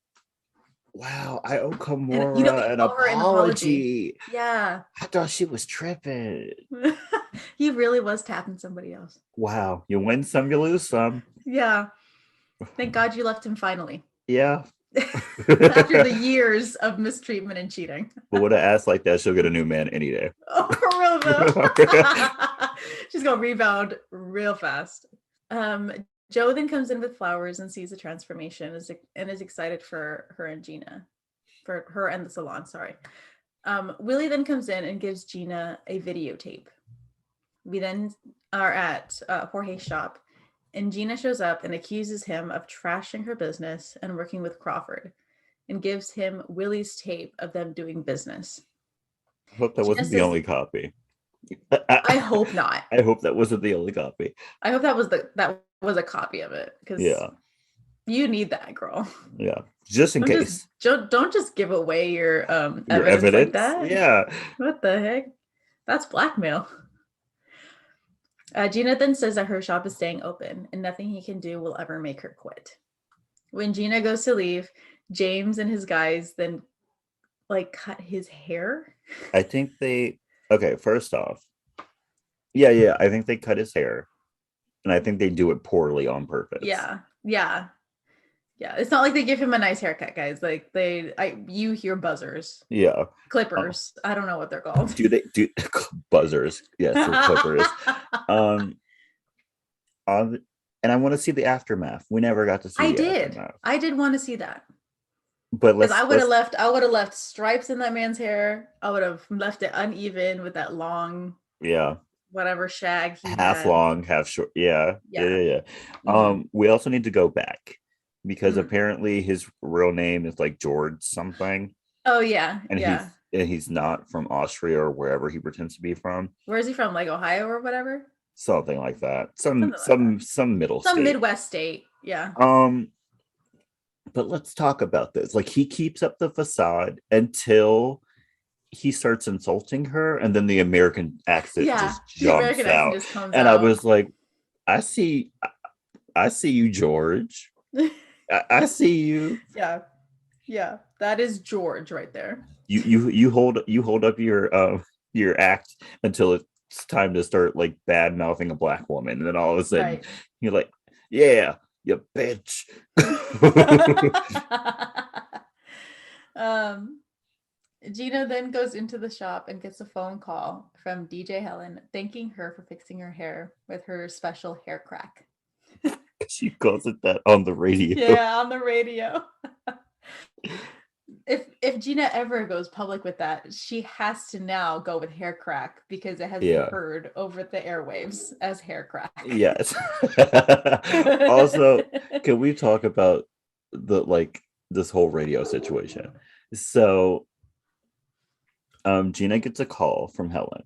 Wow, I owe Kimora an apology. Yeah. I thought she was tripping. He really was tapping somebody else. Wow, you win some, you lose some. Yeah. Thank God you left him finally. Yeah. After the years of mistreatment and cheating. But with an ass like that, she'll get a new man any day. Oh, for real though. She's gonna rebound real fast. Joe then comes in with flowers and sees the transformation and is excited for her and Gina. For her and the salon, sorry. Willie then comes in and gives Gina a videotape. We then are at Jorge's shop, and Gina shows up and accuses him of trashing her business and working with Crawford, and gives him Willie's tape of them doing business. I hope that wasn't the only copy. I hope not. I hope that wasn't the only copy. I hope that was a copy of it, because you need that, girl. Yeah, just in case. Don't just give away your evidence like that. Yeah. What the heck? That's blackmail. Gina then says that her shop is staying open and nothing he can do will ever make her quit. When Gina goes to leave, James and his guys then cut his hair. I think first off, I think they cut his hair, and I think they do it poorly on purpose. Yeah. It's not like they give him a nice haircut, guys. You hear buzzers. Yeah. Clippers. I don't know what they're called. Do buzzers? Yes, clippers. And I want to see the aftermath. We never got to see. I did want to see that. But I would have left stripes in that man's hair. I would have left it uneven with that long. Yeah. Whatever shag he half had. Long, half short. Yeah. Mm-hmm. We also need to go back, because apparently his real name is like George something. Oh yeah. And he's not from Austria or wherever he pretends to be from. Where is he from? Like Ohio or whatever? something like that. Something like that. Some middle Some state. Midwest state. Yeah. Um, but let's talk about this. Like he keeps up the facade until he starts insulting her, and then the American accent Yeah. just The jumps American accent out. just comes And I out. was like, I see, I see you, George. I see you. Yeah. Yeah. That is George right there. You hold up your act until it's time to start like bad mouthing a black woman, and then all of a sudden Right. you're like, yeah, you bitch. um, Gina then goes into the shop and gets a phone call from DJ Helen thanking her for fixing her hair with her special hair crack. She calls it that on the radio. Yeah, on the radio. If Gina ever goes public with that, she has to now go with hair crack because it has been Yeah. heard over the airwaves as hair crack. Yes. Also, can we talk about the like this whole radio situation? So, Gina gets a call from Helen,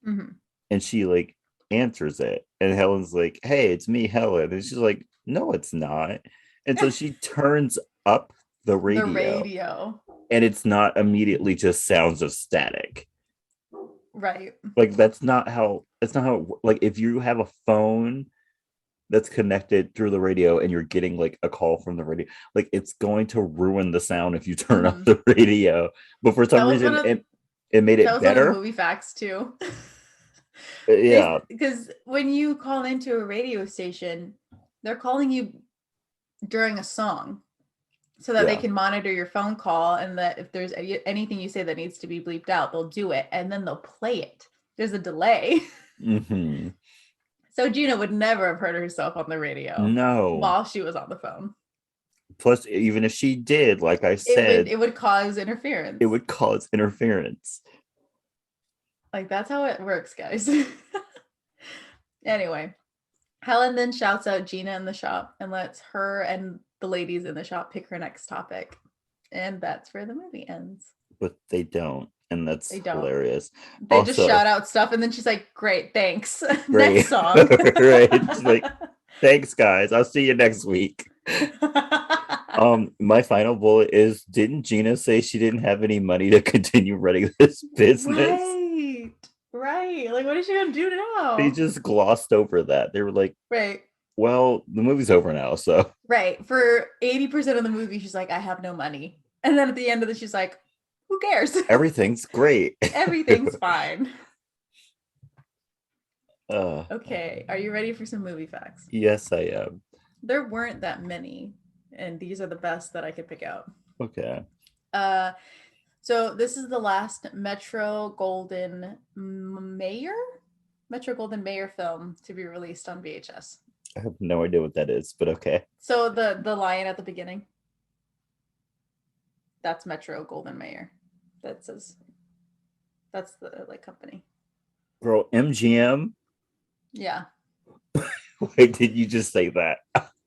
Mhm. and she like answers it, and Helen's like, "Hey, it's me, Helen," and she's like, "No, it's not." And so she turns up the The radio, radio. and it's not immediately just sounds of static. Right. Like that's not how like if you have a phone that's connected through the radio and you're getting like a call from the radio, like it's going to ruin the sound if you turn up Mhm. the radio. But for some That was one reason of it made that it was one of the better. movie facts too. Yeah. Because when you call into a radio station, they're calling you during a song so that they Yeah. can monitor your phone call, and that if there's anything you say that needs to be bleeped out, they'll do it and then they'll play it. There's a delay. Hmm. So Gina would never have heard herself on the radio No. while she was on the phone. Plus, even if she did, like I said, It would cause it interference. would cause interference. Like that's how it works, guys. Anyway, Helen then shouts out Gina in the shop and lets her and the ladies in the shop pick her next topic. And that's where the movie ends. But they don't. And that's They don't. hilarious. They just Also, shout out stuff and then she's like, great, thanks. great. Next song. Right. She's like, thanks, guys. I'll see you next week. My final bullet is, didn't Gina say she didn't have any money to continue running this business? Right. Like, what is she gonna do now? They just glossed over that. They were like, right. well, the movie's over now, so Right. For 80% of the movie, she's like, I have no money. And then at the end of it, she's like, who cares? everything's great. Everything's fine. uh Okay. Are you ready for some movie facts? yes, I am. There weren't that many, and these are the best that I could pick out. Okay. So this is the last Metro Golden Mayer film to be released on VHS. I have no idea what that is, but okay. So the lion at the beginning, that's Metro Golden Mayer. That's the like company. Girl, MGM. Yeah. Why did you just say that?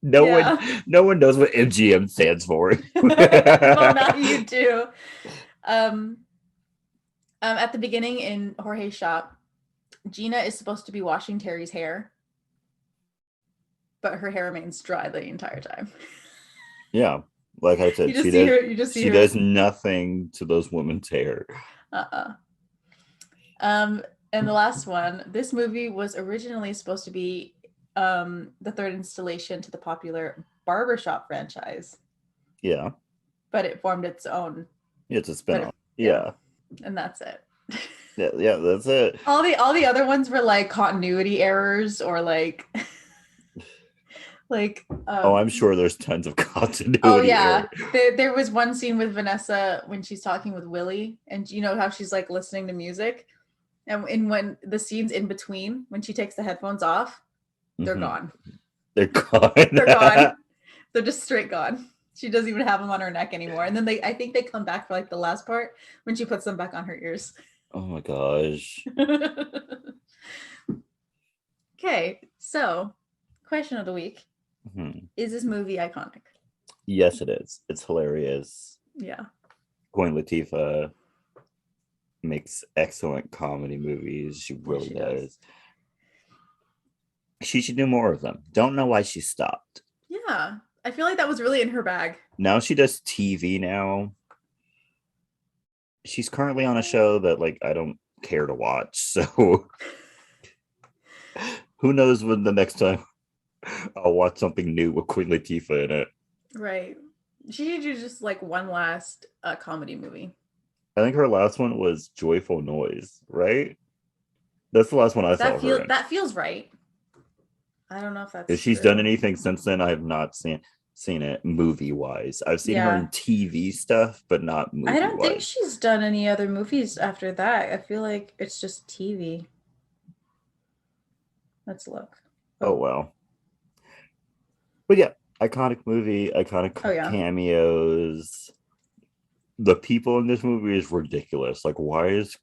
No one knows what MGM stands for. Well, now you do. At the beginning in Jorge's shop, Gina is supposed to be washing Terri's hair, but her hair remains dry the entire time. Yeah, like I said, she does nothing to those women's hair. And the last one, this movie was originally supposed to be the third installation to the popular Barbershop franchise. Yeah. But it formed its own. It's a spin-off. Yeah. And that's it. Yeah, that's it. All the other ones were like continuity errors or like I'm sure there's tons of continuity. Oh yeah. There was one scene with Vanessa when she's talking with Willie, and you know how she's like listening to music, and when the scenes in between, when she takes the headphones off, they're gone. They're gone. They're gone. They're just straight gone. She doesn't even have them on her neck anymore. And then I think they come back for like the last part when she puts them back on her ears. Oh my gosh. Okay, so question of the week. Is this movie iconic? Yes, it is. It's hilarious. Yeah. Queen Latifah makes excellent comedy movies. She really does. She should do more of them. Don't know why she stopped. Yeah. I feel like that was really in her bag. Now she does TV now. She's currently on a show that like I don't care to watch. So who knows when the next time I'll watch something new with Queen Latifah in it. Right. She should do just like one last comedy movie. I think her last one was Joyful Noise, right? That's the last one I saw her in. That feels right. I don't know if If that's she's done true. anything since then, I have not seen it movie wise. I've seen her in Yeah. TV stuff, but not I movie don't think wise. she's done any other movies after that. I feel like it's just TV. Let's look. Oh Oh, well. But yeah, iconic movie, iconic oh yeah. cameos. The people in this movie is ridiculous. Like, why is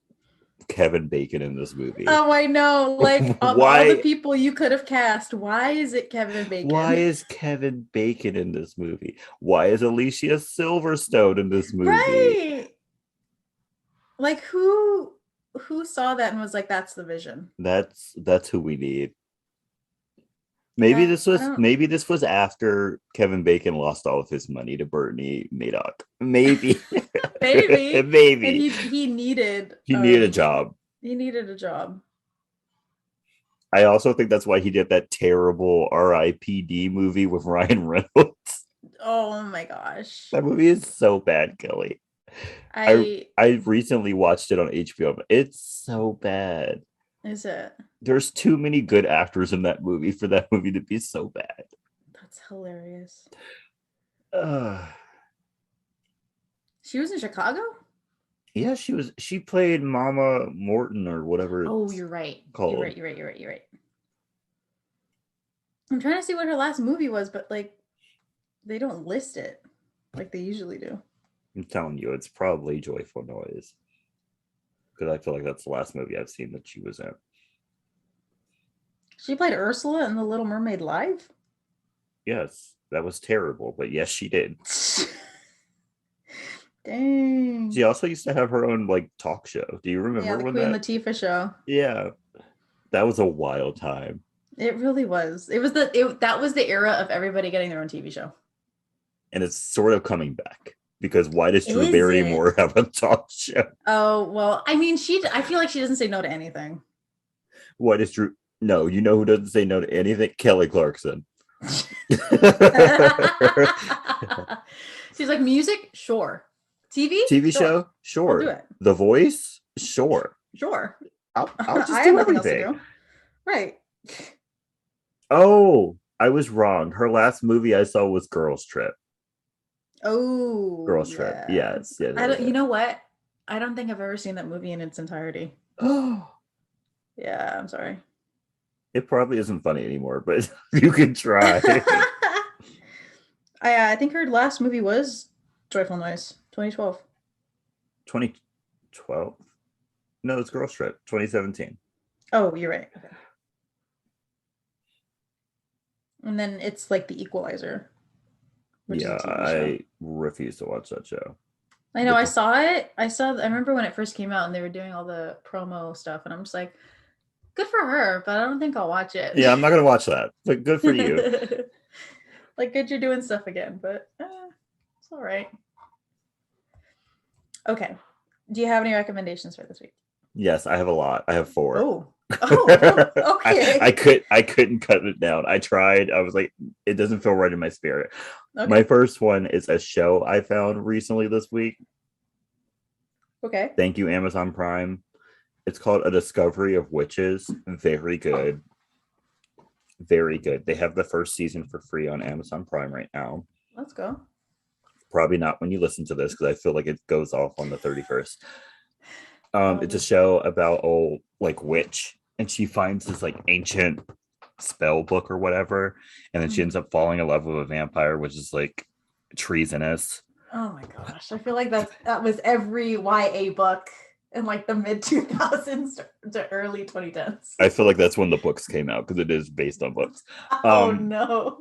Kevin Bacon in this movie? Oh, I know. Like of all the why people you could have cast, why is it Kevin why Bacon? is Kevin Bacon in this movie? Why is Alicia Silverstone in this movie? Right. Like who saw that and was like, that's the vision? That's who we need. Yeah, I don't Maybe this was after Kevin Bacon lost all of his money to Bernie Madoff. Maybe. maybe. And Maybe. He needed a job. he needed a job. I also think that's why he did that terrible RIPD movie with Ryan Reynolds. Oh my gosh. That movie is so bad, Kelly. I I I recently watched it on HBO, but it's so bad. is it? There's too many good actors in that movie for that movie to be so bad. That's hilarious. Uh, She was in Chicago? yeah, she played Mama Morton or whatever Oh, it's you're right. called. You're right. I'm trying to see what her last movie was, but like they don't list it like they usually do. I'm telling you, it's probably Joyful Noise. Because I feel like that's the last movie I've seen that she was in. She played Ursula in The Little Mermaid live? Yes, that was terrible, but yes, she did. Dang. She also used to have her own like talk show. Do you Yeah, remember the when Queen that? Latifah show. Yeah, that was a wild time. It really was. That was the era of everybody getting their own TV show. And it's sort of coming back because why does Drew Is it? Barrymore have a talk show? Oh, well, I mean, I feel like she doesn't say no to anything. Why does Drew? No, you know who doesn't say no to anything? Kelly Clarkson. She's like, music? Sure. TV? TV Sure. show? I'll do Sure. it. The Voice? Sure. Sure. I'll just I have do nothing else to everything. do. Right. Oh, I was wrong. Her last movie I saw was Girls Trip. Oh, Girls Trip. yeah. Yes. Yes. I don't, you Yes. know what? I don't think I've ever seen that movie in its entirety. Oh, Yeah, I'm sorry. it probably isn't funny anymore, but you can try. I think her last movie was Joyful Noise, 2012. 2012? No, it's Girls Trip, 2017. Oh, you're right. Okay. And then it's like The Equalizer, which Yeah, is a TV show. I refuse to watch that show. I know, I saw it. I remember when it first came out and they were doing all the promo stuff, and I'm just like, good for her, but I don't think I'll watch it. Yeah, I'm not gonna watch that, but good for you. Like, good you're doing stuff again, but it's all right. Okay. Do you have any recommendations for this week? Yes, I have a lot. I have 4. Oh. Oh, okay. I couldn't cut it down. I tried. I was like, it doesn't feel right in my spirit. Okay. My first one is a show I found recently this week. Okay. Thank you, Amazon Prime. It's called A Discovery of Witches. Very good. Very good. They have the first season for free on Amazon Prime right now. Let's go. Probably not when you listen to this because I feel like it goes off on the 31st. It's a just show about old like witch, and she finds this like ancient spell book or whatever, and then she ends up falling in love with a vampire, which is like treasonous. Oh my gosh. I feel like that was every YA book in like the mid 2000s to early 2010s. I feel like that's when the books came out because it is based on books. Oh no.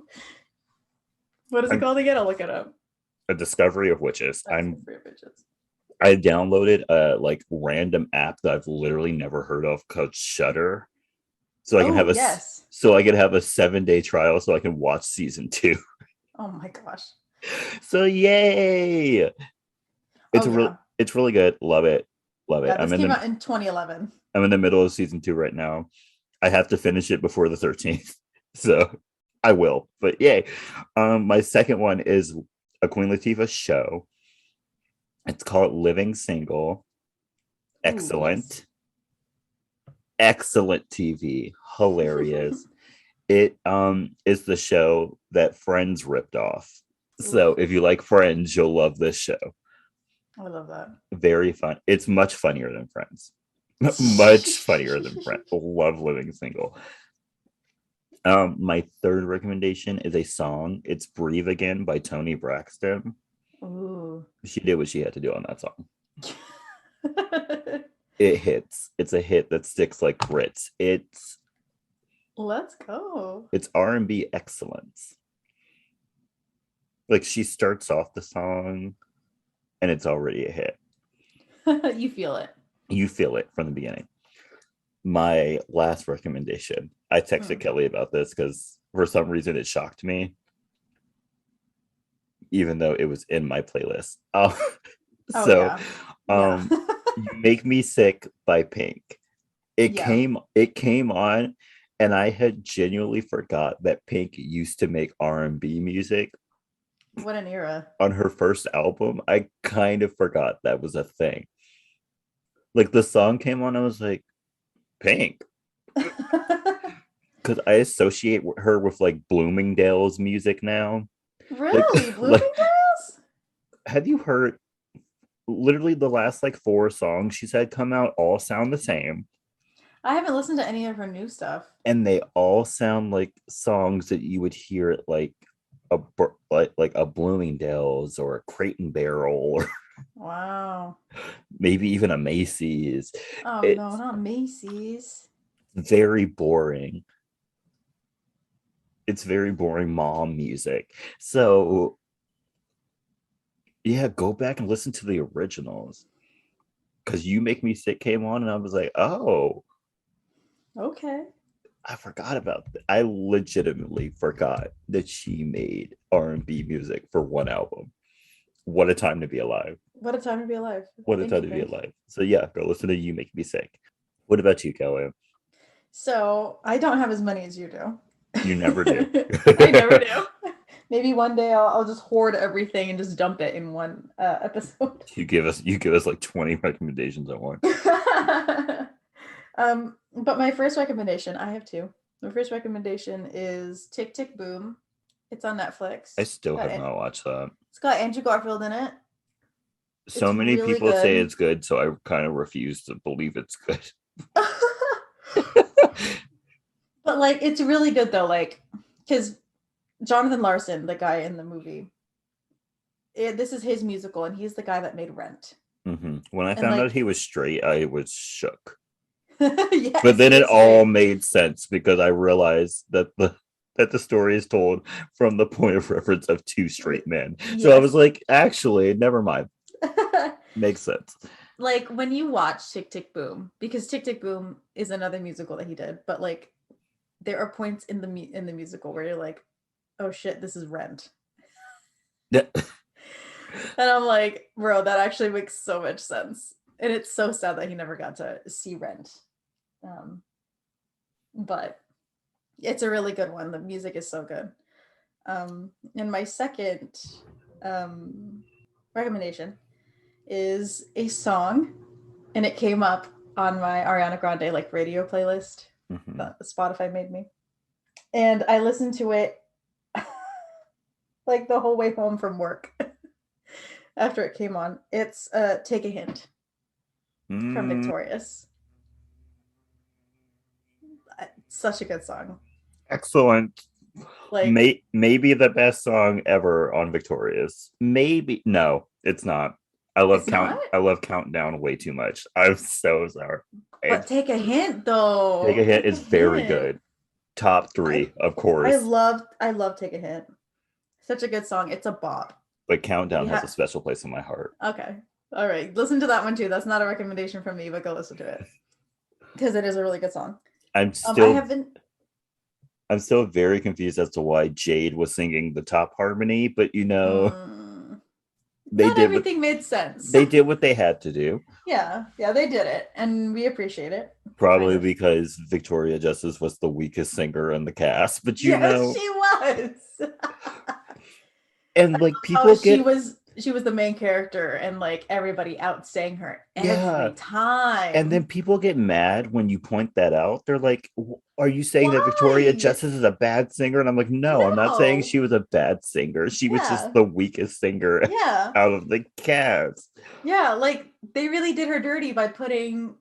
What is it called again? I'll look it up. A Discovery of Witches. Discovery of Witches. I downloaded a like random app that I've literally never heard of called Shudder. so I can Oh, have yes. so I can have a 7-day trial so I can watch season 2. Oh my gosh. So yay! Oh yeah. It's really good. Love it. Love it. Yeah, this came out in 2011. I'm in the middle of season 2 right now. I have to finish it before the 13th. So I will. But yay. My second one is a Queen Latifah show. It's called Living Single. Ooh, yes. Excellent. Excellent TV. Hilarious. It is the show that Friends ripped off. So Oof, if you like Friends, you'll love this show. I love that. Very fun. It's much funnier than Friends. Much funnier than Friends. Love Living Single. My third recommendation is a song. It's Breathe Again by Toni Braxton. Ooh. She did what she had to do on that song. It hits. It's a hit that sticks like grits. Let's go. It's R&B excellence. Like she starts off the song and it's already a hit. You feel it. You feel it from the beginning. My last recommendation, I texted Kelley about this because for some reason it shocked me, even though it was in my playlist. Oh So, yeah. You Make Me Sick by Pink. Yeah. It came on, and I had genuinely forgot that Pink used to make R&B music. What an era. On her first album, I kind of forgot that was a thing. Like the song came on, I was like, Pink. Because I associate her with like Bloomingdale's music now. Really? Like, Bloomingdale's? have you heard literally the last like 4 songs she's had come out all sound the same, I haven't listened to any of her new stuff. and they all sound like songs that you would hear at like like a Bloomingdale's or a Crate and Barrel or Wow. maybe even a Macy's. Oh no, It's not Macy's. very boring. It's very boring mom music. So yeah, go back and listen to the originals. Because You Make Me Sick came on, and I was like, oh, Okay. I forgot about that. I legitimately forgot that she made R&B music for one album. What a time to be alive. What a time to be alive. What a Thank time you, to be Pink. alive. So yeah, go listen to You Make Me Sick. What about you, Kelley? So I don't have as many as you do. You never do. I never do. Maybe one day I'll just hoard everything and just dump it in one episode. You give us like 20 recommendations at once. But my first recommendation, I have two. My first recommendation is Tick Tick Boom. It's on Netflix. I still have not watched that. It's got Andrew Garfield in it. So It's many really people say good. it's good, so I kind of refuse to believe it's good. But like it's really good though, like because Jonathan Larson, the guy in the movie, this is his musical, and he's the guy that made Rent. Mm-hmm. When I And found out like, he was straight, I was shook. But yes, then he it is all straight. made sense because I realized that the story is told from the point of reference of 2 straight men. So I was Yes. like, actually, never mind. Makes sense. Like when you watch Tick Tick Boom, because Tick Tick Boom is another musical that he did, but like there are points in the musical where you're like, oh shit, this is Rent. Yeah. And I'm like, bro, that actually makes so much sense. And it's so sad that he never got to see Rent. But it's a really good one. The music is so good. And my second recommendation is a song, and it came up on my Ariana Grande like radio playlist that Spotify made me, and I listened to it like the whole way home from work after it came on. It's "Take a Hint" from Victorious. Such a good song. Excellent. Like, Maybe the best song ever on Victorious. Maybe no, it's not. it's not, I love Countdown way too much. I'm so sorry. but Take a Hint Take a though. Hit Take a is very Hint. good. Top 3, of course. I love Take a Hint. Such a good song. It's a bop. But Countdown has a Yeah. special place in my heart. Okay. All right. Listen to that one too. That's not a recommendation from me, but go listen to it because it is a really good song. I'm I still haven't. I'm still very confused as to why Jade was singing the top harmony, but they Not did what everything made sense. they did what they had to do. Yeah, they did it, and we appreciate it. Kind Probably of. because Victoria Justice was the weakest singer in the cast, but Yes, she was. and like Oh, people get she was the main character, and like everybody outsang her yeah, every and time. then people get mad when you point that out. They're like, "Are you saying that Victoria Why? Justice is a bad singer?" And I'm like, "No, I'm not saying No. she was a bad singer. She was just Yeah. the weakest singer Yeah. out of the cast." Yeah. Like they really did her dirty by putting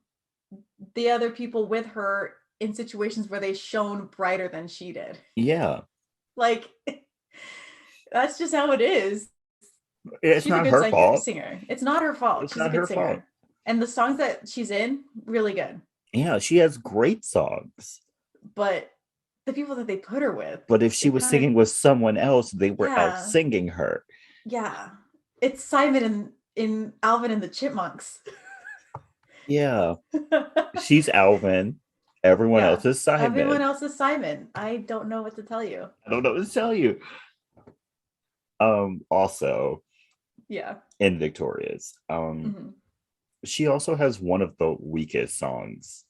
the other people with her in situations where they shone brighter than she did. Yeah, Like that's just how it is. it's She's a not good her fault. singer. It's not her fault. It's She's a not good her fault. singer. And the songs that she's in, really good. Yeah, she has great songs. But the people that they put her with, But if she they was kind of, singing with someone else, they were out yeah, singing her. yeah. It's Simon in Alvin and the Chipmunks. Yeah, she's Alvin. Everyone Yeah. else is Everyone Simon. else is Simon. I don't know what to tell you. I don't know what to tell you. Also Yeah. in Victoria's, Mhm. she also has one of the weakest songs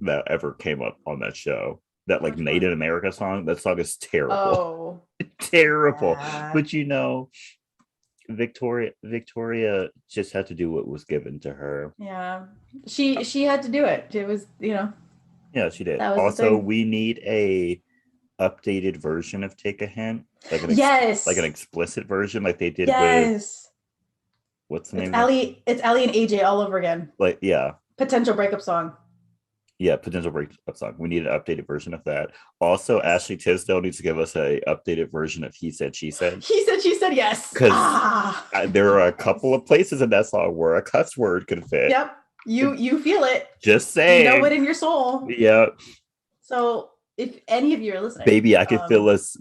that ever came up on that show. That like Which Made in one? America song. That song is terrible. Oh, Terrible. yeah. But Victoria just had to do what was given to her. Yeah. She had to do it. It was, Yeah, she did. that was the Also, thing. we need a updated version of Take a Hint, like an Yes. explicit version, like they did with Yes. what's the It's name of that? Allie, it's Allie and AJ all over again. Like Potential breakup song. yeah, potential breakup song. We need an updated version of that. Also, Yes. Ashley Tisdale needs to give us a updated version of He Said She Said, He said she said yes. because Ah. there are a couple Yes. of places in that song where a cuss word could fit. Yep. You feel it. Just You know saying. it in your soul. Yeah, So if any of you are listening, baby, I could feel us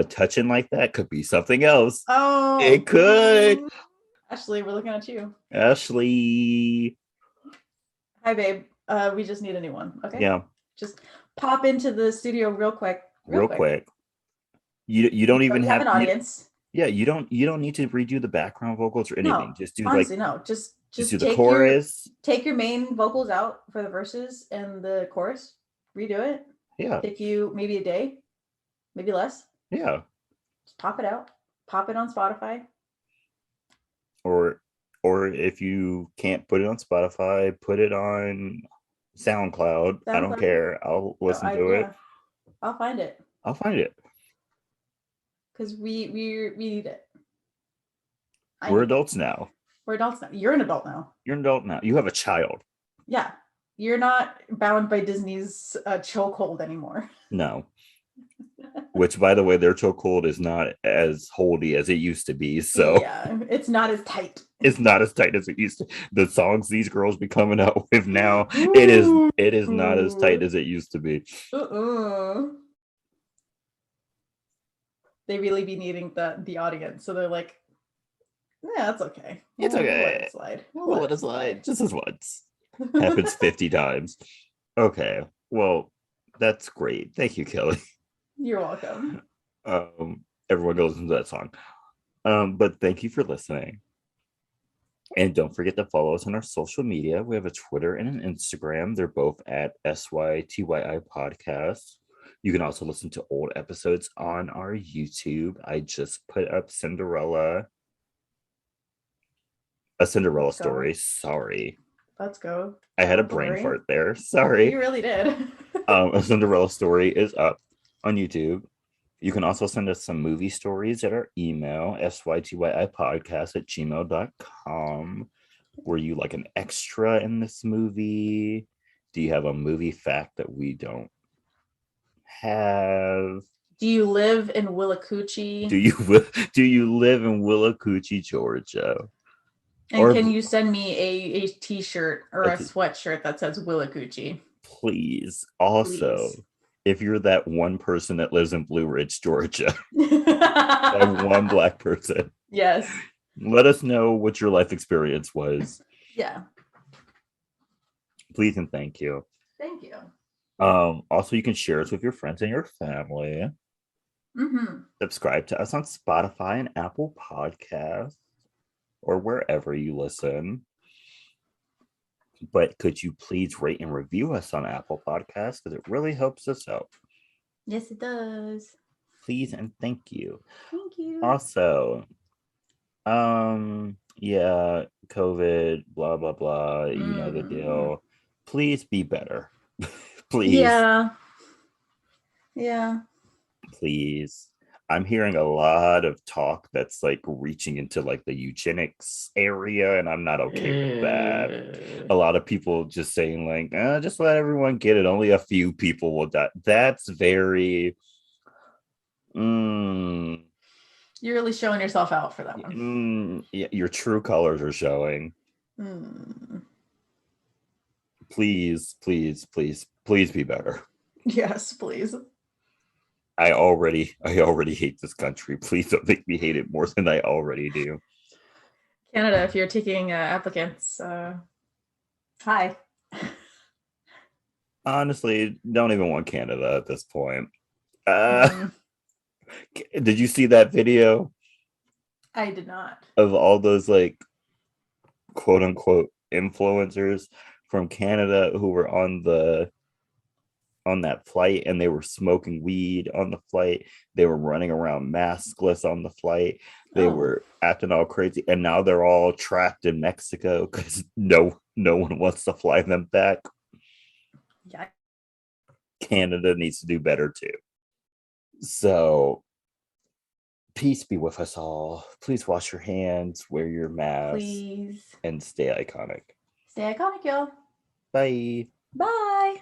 touching like that. Could be something else. oh, It could. Ashley, we're looking at you. Ashley. Hi, babe. We just need a new one. Okay. Yeah, Just pop into the studio real quick. real quick. You don't even We have have an audience. yeah, you don't need to redo the background vocals or anything. No, Just do like honestly, no. just do Just the chorus. take your main vocals out for the verses and the chorus. Redo it. Yeah. Take you maybe a day, maybe less. Yeah. Just pop it out. Pop it on Spotify. Or if you can't put it on Spotify, put it on SoundCloud. I don't SoundCloud. care. I'll listen to it. Yeah, I'll find it I'll find it. because we need it. We're adults now. We're adults now. You're an adult now. You're an adult now. You have a child. Yeah, you're not bound by Disney's chokehold anymore. No. Which, by the way, their chokehold is not as holdy as it used to be. So yeah, it's not as tight. It's not as tight as it used to. The songs these girls be coming out with now, it is not as tight as it used to be. They really be needing the audience, so they're like, yeah, that's okay. It's okay. We'll let it slide. We'll let it slide. Just as once. Happens 50 times. Okay. Well, that's great. Thank you, Kelley. You're welcome. Everyone goes into that song. But thank you for listening. And don't forget to follow us on our social media. We have a Twitter and an Instagram. They're both at SYTYI Podcast. You can also listen to old episodes on our YouTube. I just put up a Cinderella story. Sorry. Let's go. I had a brain fart there. Sorry. You really did. A Cinderella story is up on YouTube. You can also send us some movie stories at our email, sytyi.podcast@gmail.com. Were you like an extra in this movie? Do you have a movie fact that we don't have? Do you live in Willacoochee? Do you live in Willacoochee, Georgia? And can you send me a t-shirt or a sweatshirt that says Willacoochee? Please. Also, if you're that one person that lives in Blue Ridge, Georgia, that one Black person. Yes. Let us know what your life experience was. Yeah. Please and thank you. Thank you. Also, you can share us with your friends and your family. Mm-hmm. Subscribe to us on Spotify and Apple Podcasts or wherever you listen. But could you please rate and review us on Apple Podcasts, because it really helps us out. Yes, it does. Please and thank you. Thank you. Also, yeah, COVID, blah blah blah, you know the deal. Please be better. Please, Yeah. Yeah. please. I'm hearing a lot of talk that's like reaching into like the eugenics area, and I'm not okay with that. A lot of people just saying like, just let everyone get it. Only a few people will die. That's very You're really showing yourself out for that one. yeah, your true colors are showing. Please, please, please, please be better. Yes, please. I already hate this country. Please don't make me hate it more than I already do. Canada, if you're taking applicants, hi. Honestly, don't even want Canada at this point. Did you see that video I did not. of all those like quote unquote influencers from Canada who were on that flight, and they were smoking weed on the flight? They were running around maskless on the flight. They were acting all crazy, and now they're all trapped in Mexico because no one wants to fly them back. Yeah. Canada needs to do better too. So peace be with us all. Please wash your hands, wear your mask, please, and stay iconic. Stay iconic, y'all. Bye. Bye.